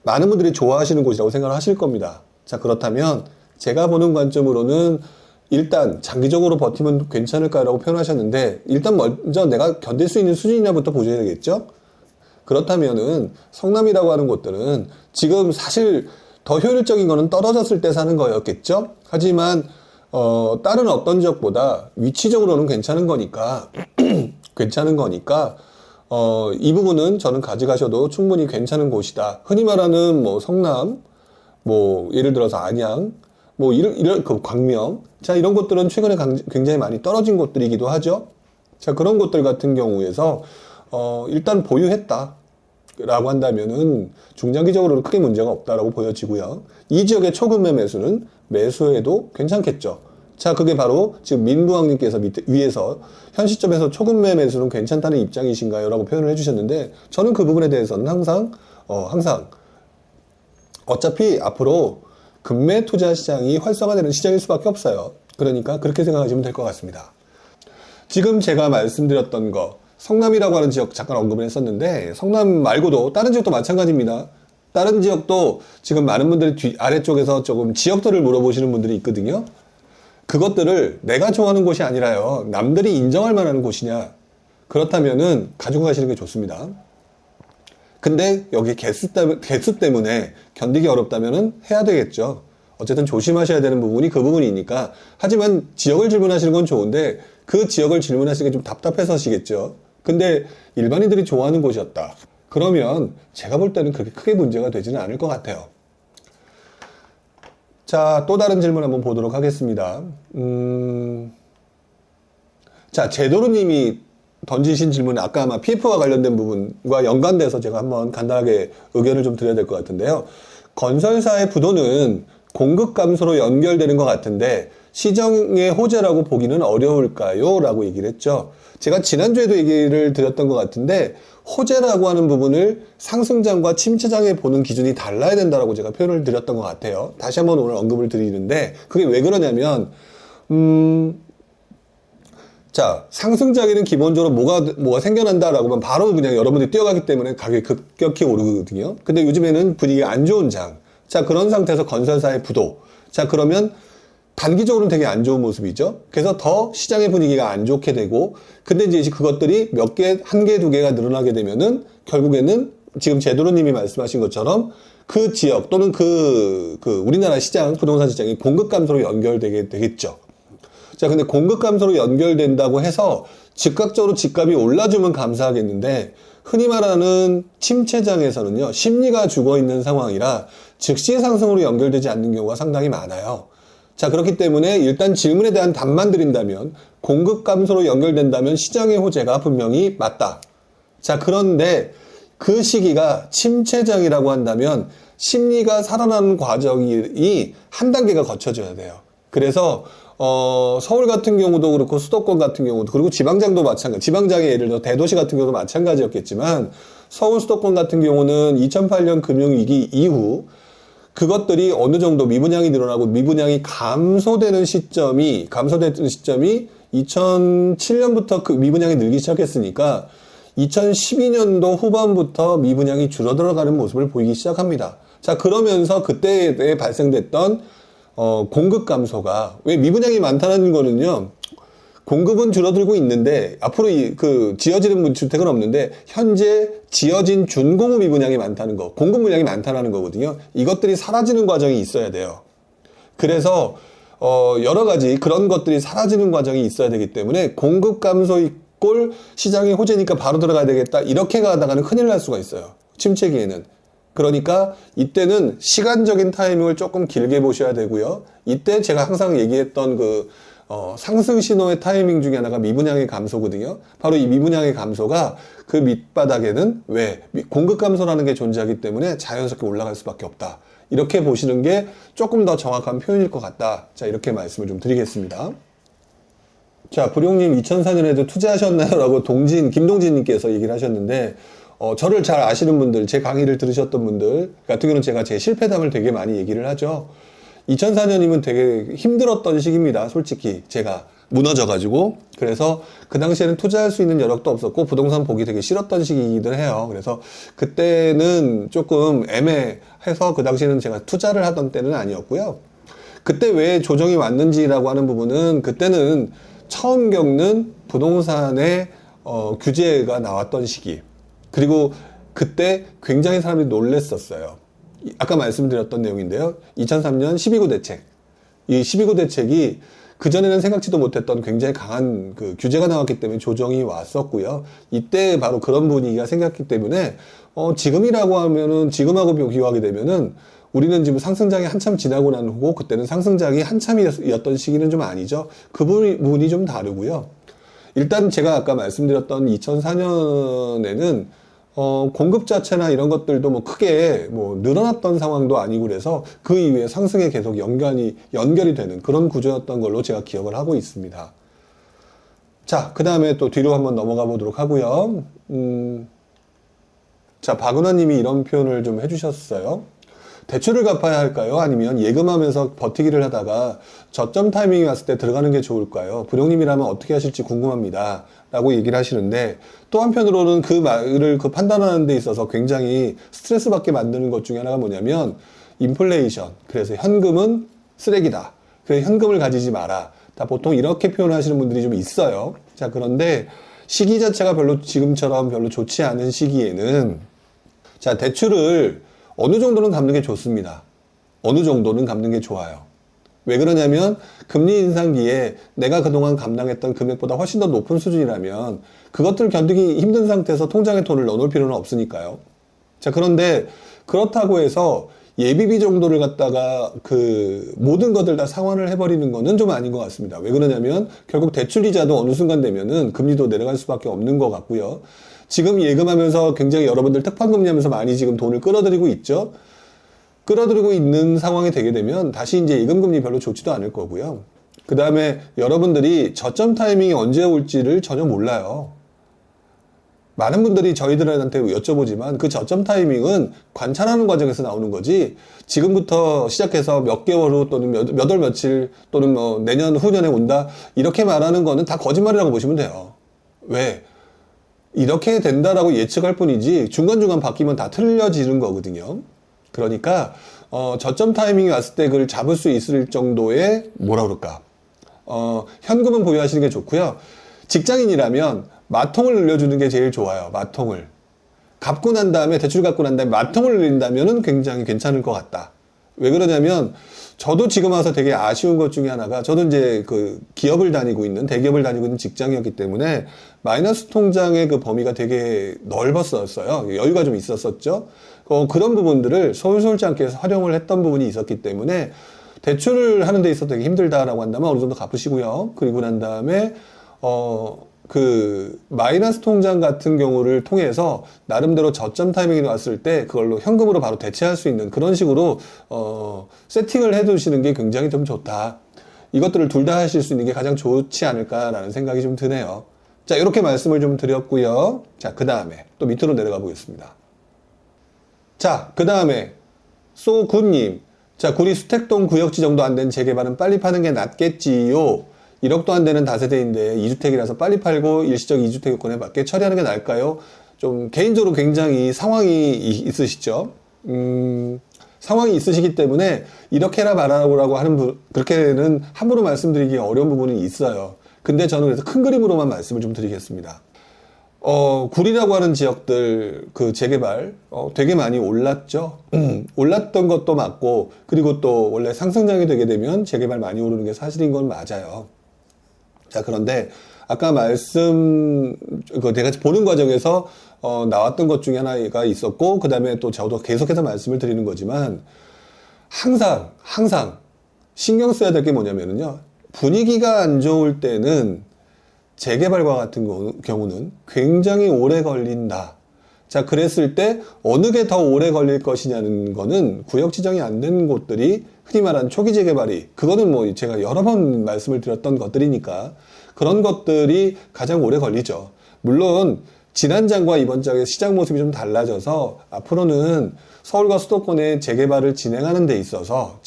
많은 분들이 좋아하시는 곳이라고 생각을 하실 겁니다. 자, 그렇다면 제가 보는 관점으로는 일단 장기적으로 버티면 괜찮을까라고 표현하셨는데, 일단 먼저 내가 견딜 수 있는 수준이냐부터 보셔야 되겠죠? 그렇다면은 성남이라고 하는 곳들은 지금 사실 더 효율적인 거는 떨어졌을 때 사는 거였겠죠? 하지만 다른 어떤 지역보다 위치적으로는 괜찮은 거니까 이 부분은 저는 가져가셔도 충분히 괜찮은 곳이다. 흔히 말하는 뭐 성남, 뭐 예를 들어서 안양, 뭐 이런 그 광명, 자, 이런 곳들은 최근에 굉장히 많이 떨어진 곳들이기도 하죠. 자, 그런 곳들 같은 경우에서 일단 보유했다 라고 한다면은 중장기적으로는 크게 문제가 없다라고 보여지고요. 이 지역의 초급매 매수는 매수해도 괜찮겠죠. 자, 그게 바로 지금 민부왕님께서 위에서 현 시점에서 초급매 매수는 괜찮다는 입장이신가요? 라고 표현을 해주셨는데, 저는 그 부분에 대해서는 항상 어차피 앞으로 급매 투자 시장이 활성화되는 시장일 수밖에 없어요. 그러니까 그렇게 생각하시면 될 것 같습니다. 지금 제가 말씀드렸던 거, 성남이라고 하는 지역 잠깐 언급을 했었는데, 성남 말고도 다른 지역도 마찬가지입니다. 다른 지역도 지금 많은 분들이 아래쪽에서 조금 지역들을 물어보시는 분들이 있거든요. 그것들을 내가 좋아하는 곳이 아니라요, 남들이 인정할 만한 곳이냐, 그렇다면은 가지고 가시는 게 좋습니다. 근데 여기 개수 때문에 견디기 어렵다면은 해야 되겠죠. 어쨌든 조심하셔야 되는 부분이 그 부분이니까. 하지만 지역을 질문하시는 건 좋은데 그 지역을 질문하시는 게 좀 답답해서시겠죠. 근데 일반인들이 좋아하는 곳이었다. 그러면 제가 볼 때는 그렇게 크게 문제가 되지는 않을 것 같아요. 자, 또 다른 질문 한번 보도록 하겠습니다. 자, 제도루님이 던지신 질문은 아까 아마 PF와 관련된 부분과 연관돼서 제가 한번 간단하게 의견을 좀 드려야 될 것 같은데요. 건설사의 부도는 공급 감소로 연결되는 것 같은데 시장의 호재라고 보기는 어려울까요? 라고 얘기를 했죠. 제가 지난주에도 얘기를 드렸던 것 같은데, 호재라고 하는 부분을 상승장과 침체장에 보는 기준이 달라야 된다라고 제가 표현을 드렸던 것 같아요. 다시 한번 오늘 언급을 드리는데, 그게 왜 그러냐면, 자, 상승장에는 기본적으로 뭐가 생겨난다라고 하면 바로 그냥 여러분들이 뛰어가기 때문에 가격이 급격히 오르거든요. 근데 요즘에는 분위기가 안 좋은 장. 자, 그런 상태에서 건설사의 부도. 자, 그러면 단기적으로는 되게 안 좋은 모습이죠. 그래서 더 시장의 분위기가 안 좋게 되고, 근데 이제 그것들이 몇 개, 한 개, 두 개가 늘어나게 되면은 결국에는 지금 제도로님이 말씀하신 것처럼 그 지역 또는 그 우리나라 시장, 부동산 시장이 공급 감소로 연결되게 되겠죠. 자, 근데 공급 감소로 연결된다고 해서 즉각적으로 집값이 올라주면 감사하겠는데, 흔히 말하는 침체장에서는요, 심리가 죽어 있는 상황이라 즉시 상승으로 연결되지 않는 경우가 상당히 많아요. 자, 그렇기 때문에 일단 질문에 대한 답만 드린다면 공급 감소로 연결된다면 시장의 호재가 분명히 맞다. 자, 그런데 그 시기가 침체장이라고 한다면 심리가 살아나는 과정이 한 단계가 거쳐져야 돼요. 그래서 서울 같은 경우도 그렇고 수도권 같은 경우도 그리고 지방장도 마찬가지. 지방장의 예를 들어 대도시 같은 경우도 마찬가지였겠지만 서울 수도권 같은 경우는 2008년 금융위기 이후 그것들이 어느 정도 미분양이 늘어나고 미분양이 감소되는 시점이 2007년부터 그 미분양이 늘기 시작했으니까 2012년도 후반부터 미분양이 줄어들어가는 모습을 보이기 시작합니다. 자, 그러면서 그때에 발생됐던 공급 감소가, 왜 미분양이 많다는 거는요, 공급은 줄어들고 있는데 앞으로 지어지는 주택은 없는데 현재 지어진 준공업 미분양이 많다는 거, 공급 물량이 많다는 거거든요. 이것들이 사라지는 과정이 있어야 돼요. 그래서 여러 가지 그런 것들이 사라지는 과정이 있어야 되기 때문에 공급 감소 꼴 시장의 호재니까 바로 들어가야 되겠다, 이렇게 가다가는 큰일 날 수가 있어요. 침체기에는. 그러니까 이때는 시간적인 타이밍을 조금 길게 보셔야 되고요. 이때 제가 항상 얘기했던 상승 신호의 타이밍 중에 하나가 미분양의 감소거든요. 바로 이 미분양의 감소가 그 밑바닥에는 공급 감소라는 게 존재하기 때문에 자연스럽게 올라갈 수밖에 없다. 이렇게 보시는 게 조금 더 정확한 표현일 것 같다. 자, 이렇게 말씀을 좀 드리겠습니다. 자, 부룡님 2004년에도 투자하셨나요? 라고 김동진님께서 얘기를 하셨는데, 저를 잘 아시는 분들, 제 강의를 들으셨던 분들 같은 경우는 제가 제 실패담을 되게 많이 얘기를 하죠. 2004년이면 되게 힘들었던 시기입니다. 솔직히 제가 무너져가지고. 그래서 그 당시에는 투자할 수 있는 여력도 없었고 부동산 보기 되게 싫었던 시기이기도 해요. 그래서 그때는 조금 애매해서 그 당시에는 제가 투자를 하던 때는 아니었고요. 그때 왜 조정이 왔는지라고 하는 부분은 그때는 처음 겪는 부동산의 규제가 나왔던 시기. 그리고 그때 굉장히 사람들이 놀랬었어요. 아까 말씀드렸던 내용인데요. 2003년 12구 대책. 이 12구 대책이 그전에는 생각지도 못했던 굉장히 강한 규제가 나왔기 때문에 조정이 왔었고요. 이때 바로 그런 분위기가 생겼기 때문에 지금이라고 하면은, 지금하고 비교하게 되면은 우리는 지금 상승장이 한참 지나고 난 후고 그때는 상승장이 한참이었던 시기는 좀 아니죠. 그 부분이 좀 다르고요. 일단 제가 아까 말씀드렸던 2004년에는 공급 자체나 이런 것들도 크게 늘어났던 상황도 아니고 그래서 그 이후에 상승에 계속 연결이 되는 그런 구조였던 걸로 제가 기억을 하고 있습니다. 자, 그 다음에 또 뒤로 한번 넘어가 보도록 하고요. 자, 박은하 님이 이런 표현을 좀 해주셨어요. 대출을 갚아야 할까요? 아니면 예금하면서 버티기를 하다가 저점 타이밍이 왔을 때 들어가는 게 좋을까요? 부룡님이라면 어떻게 하실지 궁금합니다. 라고 얘기를 하시는데, 또 한편으로는 그 말을 판단하는 데 있어서 굉장히 스트레스 받게 만드는 것 중에 하나가 뭐냐면 인플레이션. 그래서 현금은 쓰레기다. 그래서 현금을 가지지 마라. 다 보통 이렇게 표현하시는 분들이 좀 있어요. 자, 그런데 시기 자체가 지금처럼 별로 좋지 않은 시기에는, 자, 대출을 어느 정도는 갚는 게 좋습니다. 어느 정도는 갚는 게 좋아요. 왜 그러냐면 금리 인상기에 내가 그동안 감당했던 금액보다 훨씬 더 높은 수준이라면 그것들을 견디기 힘든 상태에서 통장에 돈을 넣어놓을 필요는 없으니까요. 자, 그런데 그렇다고 해서 예비비 정도를 갖다가 모든 것들 다 상환을 해버리는 거는 좀 아닌 것 같습니다. 왜 그러냐면 결국 대출 이자도 어느 순간 되면은 금리도 내려갈 수밖에 없는 것 같고요. 지금 예금하면서 굉장히 여러분들 특판금리 하면서 많이 지금 돈을 끌어들이고 있죠. 끌어들이고 있는 상황이 되게 되면 다시 이제 예금금리 별로 좋지도 않을 거고요. 그 다음에 여러분들이 저점 타이밍이 언제 올지를 전혀 몰라요. 많은 분들이 저희들한테 여쭤보지만 그 저점 타이밍은 관찰하는 과정에서 나오는 거지, 지금부터 시작해서 몇 개월 후 또는 몇 월 며칠 또는 내년 후년에 온다 이렇게 말하는 거는 다 거짓말이라고 보시면 돼요. 왜? 이렇게 된다라고 예측할 뿐이지 중간중간 바뀌면 다 틀려지는 거거든요. 그러니까 저점 타이밍이 왔을 때 그걸 잡을 수 있을 정도의 현금은 보유하시는 게 좋고요. 직장인이라면 마통을 늘려주는 게 제일 좋아요. 마통을 갚고 난 다음에, 대출 갚고 난 다음에 마통을 늘린다면은 굉장히 괜찮을 것 같다. 왜 그러냐면 저도 지금 와서 되게 아쉬운 것 중에 하나가, 저도 이제 대기업을 다니고 있는 직장이었기 때문에 마이너스 통장의 범위가 되게 넓었었어요. 여유가 좀 있었었죠. 그런 부분들을 솔솔지 않게 활용을 했던 부분이 있었기 때문에 대출을 하는 데 있어서 되게 힘들다라고 한다면 어느 정도 갚으시고요. 그리고 난 다음에 그 마이너스 통장 같은 경우를 통해서 나름대로 저점 타이밍이 왔을 때 그걸로 현금으로 바로 대체할 수 있는 그런 식으로 세팅을 해 두시는 게 굉장히 좀 좋다. 이것들을 둘 다 하실 수 있는 게 가장 좋지 않을까라는 생각이 좀 드네요. 자, 이렇게 말씀을 좀 드렸고요. 자, 그 다음에 또 밑으로 내려가 보겠습니다. 자, 그 다음에 소군님. 자, 구리 수택동 구역지 정도 안 된 재개발은 빨리 파는 게 낫겠지요. 1억도 안 되는 다세대인데 2주택이라서 빨리 팔고 일시적 2주택 요건에 맞게 처리하는 게 나을까요? 좀 개인적으로 굉장히 상황이 있으시죠? 상황이 있으시기 때문에 이렇게 해라 말하라고 하는 그렇게는 함부로 말씀드리기 어려운 부분이 있어요. 근데 저는 그래서 큰 그림으로만 말씀을 좀 드리겠습니다. 구리라고 하는 지역들 그 재개발 되게 많이 올랐죠. 올랐던 것도 맞고, 그리고 또 원래 상승장이 되게 되면 재개발 많이 오르는 게 사실인 건 맞아요. 자, 그런데 아까 내가 보는 과정에서 나왔던 것 중에 하나가 있었고, 그 다음에 또 저도 계속해서 말씀을 드리는 거지만, 항상 신경 써야 될 게 뭐냐면요, 분위기가 안 좋을 때는 재개발과 같은 경우는 굉장히 오래 걸린다. 자, 그랬을 때 어느 게 더 오래 걸릴 것이냐는 거는 구역 지정이 안 된 곳들이 흔히 말하는 초기 재개발이, 그거는 뭐 제가 여러 번 말씀을 드렸던 것들이니까 그런 것들이 가장 오래 걸리죠. 물론 지난 장과 이번 장의 시장 모습이 좀 달라져서 앞으로는 서울과 수도권의 재개발을 진행하는 데 있어서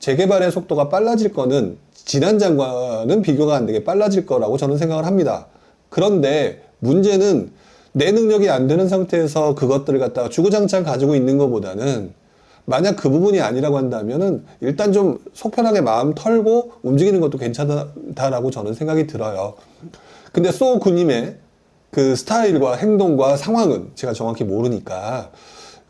재개발의 속도가 빨라질 거는 지난 장과는 비교가 안 되게 빨라질 거라고 저는 생각을 합니다. 그런데 문제는 내 능력이 안 되는 상태에서 그것들을 갖다가 주구장창 가지고 있는 것보다는, 만약 그 부분이 아니라고 한다면은 일단 좀 속편하게 마음 털고 움직이는 것도 괜찮다라고 저는 생각이 들어요. 근데 소구님의 그 스타일과 행동과 상황은 제가 정확히 모르니까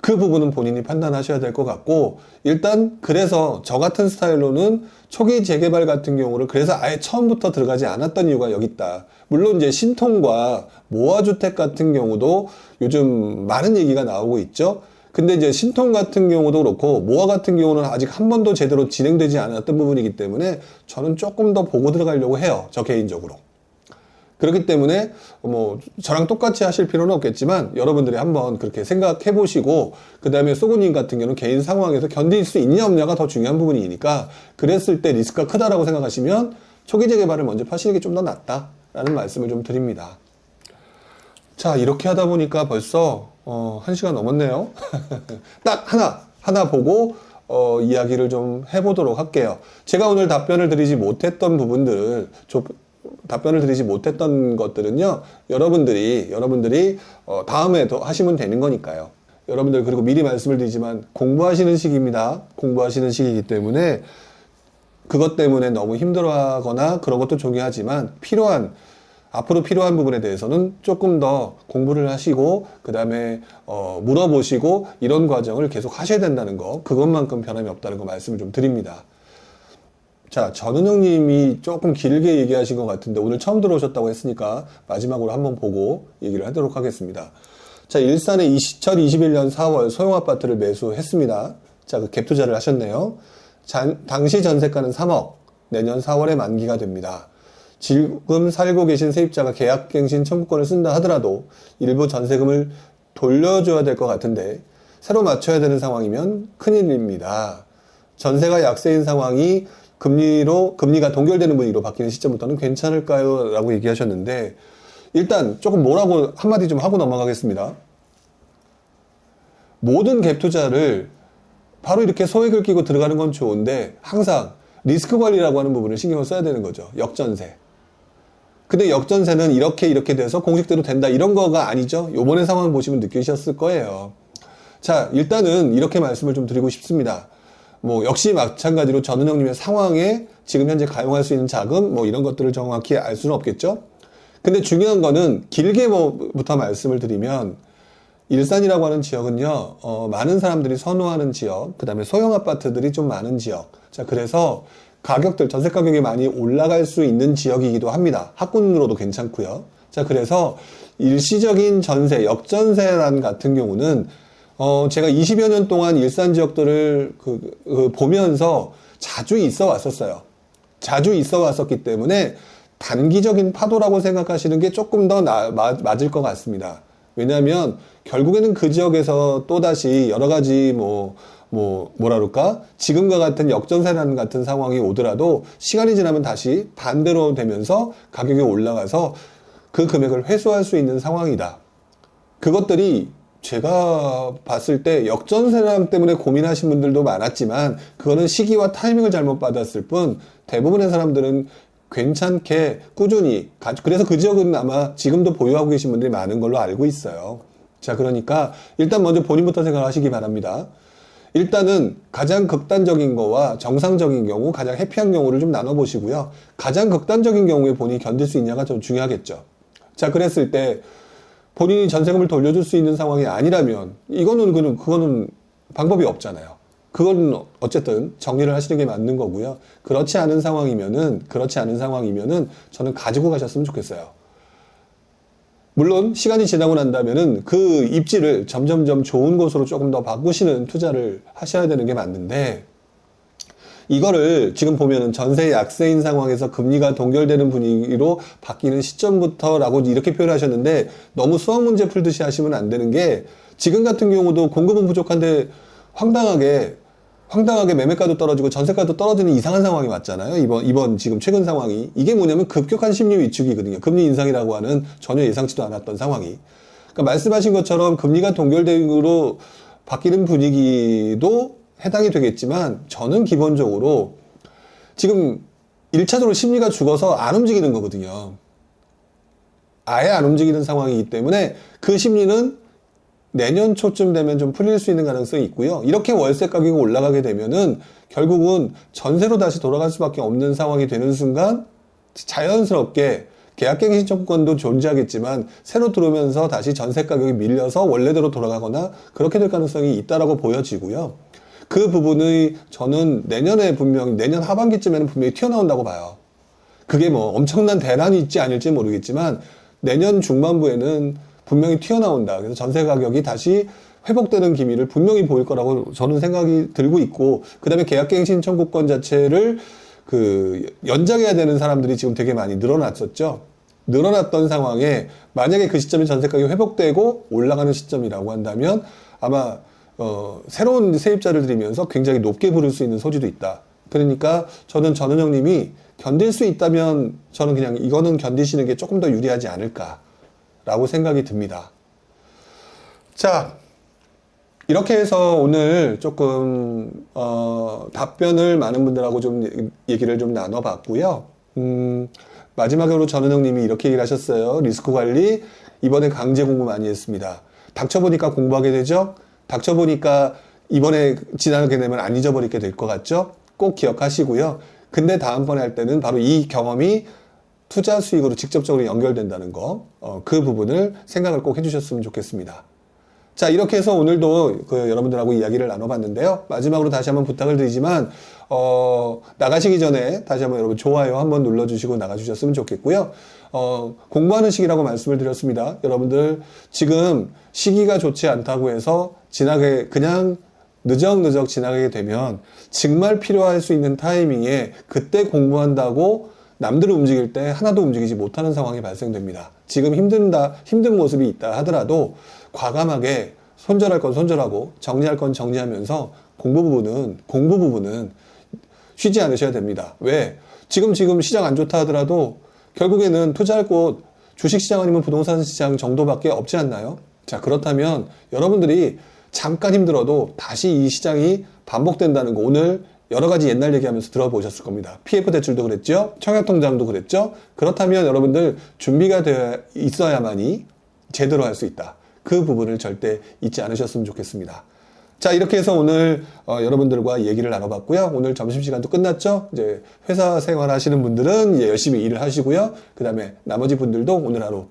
그 부분은 본인이 판단하셔야 될 것 같고, 일단 그래서 저 같은 스타일로는 초기 재개발 같은 경우를 그래서 아예 처음부터 들어가지 않았던 이유가 여기 있다. 물론 이제 신통과 모아주택 같은 경우도 요즘 많은 얘기가 나오고 있죠. 근데 이제 신통 같은 경우도 그렇고 모아 같은 경우는 아직 한 번도 제대로 진행되지 않았던 부분이기 때문에 저는 조금 더 보고 들어가려고 해요. 저 개인적으로. 그렇기 때문에 뭐 저랑 똑같이 하실 필요는 없겠지만 여러분들이 한번 그렇게 생각해 보시고, 그 다음에 소구님 같은 경우는 개인 상황에서 견딜 수 있냐 없냐가 더 중요한 부분이니까, 그랬을 때 리스크가 크다라고 생각하시면 초기 재개발을 먼저 파시는 게 좀 더 낫다라는 말씀을 좀 드립니다. 자, 이렇게 하다 보니까 벌써 1시간 넘었네요. 딱 하나 보고 이야기를 좀 해보도록 할게요. 제가 오늘 답변을 드리지 못했던 것들은요, 여러분들이 다음에 더 하시면 되는 거니까요. 여러분들, 그리고 미리 말씀을 드리지만 공부하시는 시기입니다. 공부하시는 시기이기 때문에 그것 때문에 너무 힘들어하거나 그런 것도 중요하지만 앞으로 필요한 부분에 대해서는 조금 더 공부를 하시고, 그 다음에 물어보시고 이런 과정을 계속 하셔야 된다는 거, 그것만큼 변함이 없다는 거 말씀을 좀 드립니다. 자, 전은영님이 조금 길게 얘기하신 것 같은데 오늘 처음 들어오셨다고 했으니까 마지막으로 한번 보고 얘기를 하도록 하겠습니다. 자, 일산에 2021년 4월 소형 아파트를 매수했습니다. 자, 그 갭 투자를 하셨네요. 당시 전세가는 3억, 내년 4월에 만기가 됩니다. 지금 살고 계신 세입자가 계약갱신 청구권을 쓴다 하더라도 일부 전세금을 돌려줘야 될 것 같은데 새로 맞춰야 되는 상황이면 큰일입니다. 전세가 약세인 상황이 금리가 동결되는 분위기로 바뀌는 시점부터는 괜찮을까요? 라고 얘기하셨는데, 일단 조금 뭐라고 한마디 좀 하고 넘어가겠습니다. 모든 갭 투자를 바로 이렇게 소액을 끼고 들어가는 건 좋은데 항상 리스크 관리라고 하는 부분을 신경을 써야 되는 거죠. 역전세. 근데 역전세는 이렇게 돼서 공식대로 된다 이런 거가 아니죠. 요번에 상황 보시면 느끼셨을 거예요. 자, 일단은 이렇게 말씀을 좀 드리고 싶습니다. 뭐 역시 마찬가지로 전은영님의 상황에 지금 현재 가용할 수 있는 자금 뭐 이런 것들을 정확히 알 수는 없겠죠. 근데 중요한 거는 길게부터 말씀을 드리면, 일산이라고 하는 지역은요, 많은 사람들이 선호하는 지역, 그 다음에 소형 아파트들이 좀 많은 지역. 자, 그래서 전세 가격이 많이 올라갈 수 있는 지역이기도 합니다. 학군으로도 괜찮고요. 자, 그래서 일시적인 전세, 역전세란 같은 경우는 제가 20여 년 동안 일산 지역들을 보면서 자주 있어 왔었어요. 자주 있어 왔었기 때문에 단기적인 파도라고 생각하시는 게 조금 더 맞을 것 같습니다. 왜냐하면 결국에는 그 지역에서 또다시 여러 가지 뭐라 그럴까? 지금과 같은 역전세라는 같은 상황이 오더라도 시간이 지나면 다시 반대로 되면서 가격이 올라가서 그 금액을 회수할 수 있는 상황이다. 그것들이 제가 봤을 때 역전세랑 때문에 고민하신 분들도 많았지만 그거는 시기와 타이밍을 잘못 받았을 뿐 대부분의 사람들은 괜찮게 꾸준히 그래서 그 지역은 아마 지금도 보유하고 계신 분들이 많은 걸로 알고 있어요. 자, 그러니까 일단 먼저 본인부터 생각하시기 바랍니다. 일단은 가장 극단적인 거와 정상적인 경우, 가장 해피한 경우를 좀 나눠보시고요. 가장 극단적인 경우에 본인이 견딜 수 있냐가 좀 중요하겠죠. 자, 그랬을 때 본인이 전세금을 돌려줄 수 있는 상황이 아니라면 그거는 방법이 없잖아요. 그건 어쨌든 정리를 하시는 게 맞는 거고요. 그렇지 않은 상황이면은 저는 가지고 가셨으면 좋겠어요. 물론 시간이 지나고 난다면은 그 입지를 점점점 좋은 곳으로 조금 더 바꾸시는 투자를 하셔야 되는 게 맞는데, 이거를 지금 보면은 전세 약세인 상황에서 금리가 동결되는 분위기로 바뀌는 시점부터라고 이렇게 표현하셨는데, 너무 수학 문제 풀듯이 하시면 안 되는 게, 지금 같은 경우도 공급은 부족한데 황당하게 매매가도 떨어지고 전세가도 떨어지는 이상한 상황이 왔잖아요. 이번 지금 최근 상황이. 이게 뭐냐면 급격한 심리 위축이거든요. 금리 인상이라고 하는 전혀 예상치도 않았던 상황이. 그러니까 말씀하신 것처럼 금리가 동결되기로 바뀌는 분위기도 해당이 되겠지만, 저는 기본적으로 지금 1차적으로 심리가 죽어서 안 움직이는 거거든요. 아예 안 움직이는 상황이기 때문에 그 심리는 내년 초쯤 되면 좀 풀릴 수 있는 가능성이 있고요. 이렇게 월세 가격이 올라가게 되면은 결국은 전세로 다시 돌아갈 수밖에 없는 상황이 되는 순간 자연스럽게 계약갱신 신청권도 존재하겠지만 새로 들어오면서 다시 전세 가격이 밀려서 원래대로 돌아가거나 그렇게 될 가능성이 있다라고 보여지고요. 그 부분이 저는 분명히 내년 하반기쯤에는 분명히 튀어나온다고 봐요. 그게 뭐 엄청난 대란이 있지 않을지 모르겠지만 내년 중반부에는 분명히 튀어나온다. 그래서 전세 가격이 다시 회복되는 기미를 분명히 보일 거라고 저는 생각이 들고 있고, 그 다음에 계약갱신 청구권 자체를 연장해야 되는 사람들이 지금 되게 많이 늘어났었죠. 늘어났던 상황에 만약에 그 시점에 전세 가격이 회복되고 올라가는 시점이라고 한다면 아마 새로운 세입자를 들이면서 굉장히 높게 부를 수 있는 소지도 있다. 그러니까 저는 전은영님이 견딜 수 있다면 저는 그냥 이거는 견디시는 게 조금 더 유리하지 않을까 라고 생각이 듭니다. 자, 이렇게 해서 오늘 조금 답변을 많은 분들하고 좀 얘기를 좀 나눠봤고요. 마지막으로 전은영님이 이렇게 얘기를 하셨어요. 리스크 관리 이번에 강제 공부 많이 했습니다. 닥쳐보니까 공부하게 되죠. 닥쳐보니까 이번에 지나게 되면 안 잊어버리게 될 것 같죠. 꼭 기억하시고요. 근데 다음번에 할 때는 바로 이 경험이 투자 수익으로 직접적으로 연결된다는 거, 그 부분을 생각을 꼭 해주셨으면 좋겠습니다. 자, 이렇게 해서 오늘도 여러분들하고 이야기를 나눠봤는데요. 마지막으로 다시 한번 부탁을 드리지만 나가시기 전에 다시 한번 여러분 좋아요 한번 눌러주시고 나가주셨으면 좋겠고요. 공부하는 시기라고 말씀을 드렸습니다. 여러분들 지금 시기가 좋지 않다고 해서 그냥 느적느적 지나가게 되면 정말 필요할 수 있는 타이밍에 그때 공부한다고 남들을 움직일 때 하나도 움직이지 못하는 상황이 발생됩니다. 지금 힘든 모습이 있다 하더라도 과감하게 손절할 건 손절하고 정리할 건 정리하면서 공부 부분은 쉬지 않으셔야 됩니다. 왜? 지금 시장 안 좋다 하더라도 결국에는 투자할 곳 주식시장 아니면 부동산 시장 정도밖에 없지 않나요? 자, 그렇다면 여러분들이 잠깐 힘들어도 다시 이 시장이 반복된다는 거 오늘 여러 가지 옛날 얘기하면서 들어보셨을 겁니다. PF 대출도 그랬죠? 청약통장도 그랬죠? 그렇다면 여러분들 준비가 되어 있어야만이 제대로 할 수 있다. 그 부분을 절대 잊지 않으셨으면 좋겠습니다. 자, 이렇게 해서 오늘 여러분들과 얘기를 나눠봤고요. 오늘 점심시간도 끝났죠? 이제 회사 생활 하시는 분들은 이제 열심히 일을 하시고요. 그 다음에 나머지 분들도 오늘 하루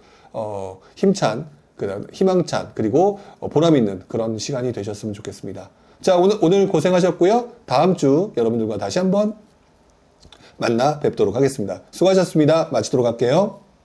힘찬, 그다음 희망찬, 그리고 보람 있는 그런 시간이 되셨으면 좋겠습니다. 자, 오늘 고생하셨고요. 다음 주 여러분들과 다시 한번 만나 뵙도록 하겠습니다. 수고하셨습니다. 마치도록 할게요.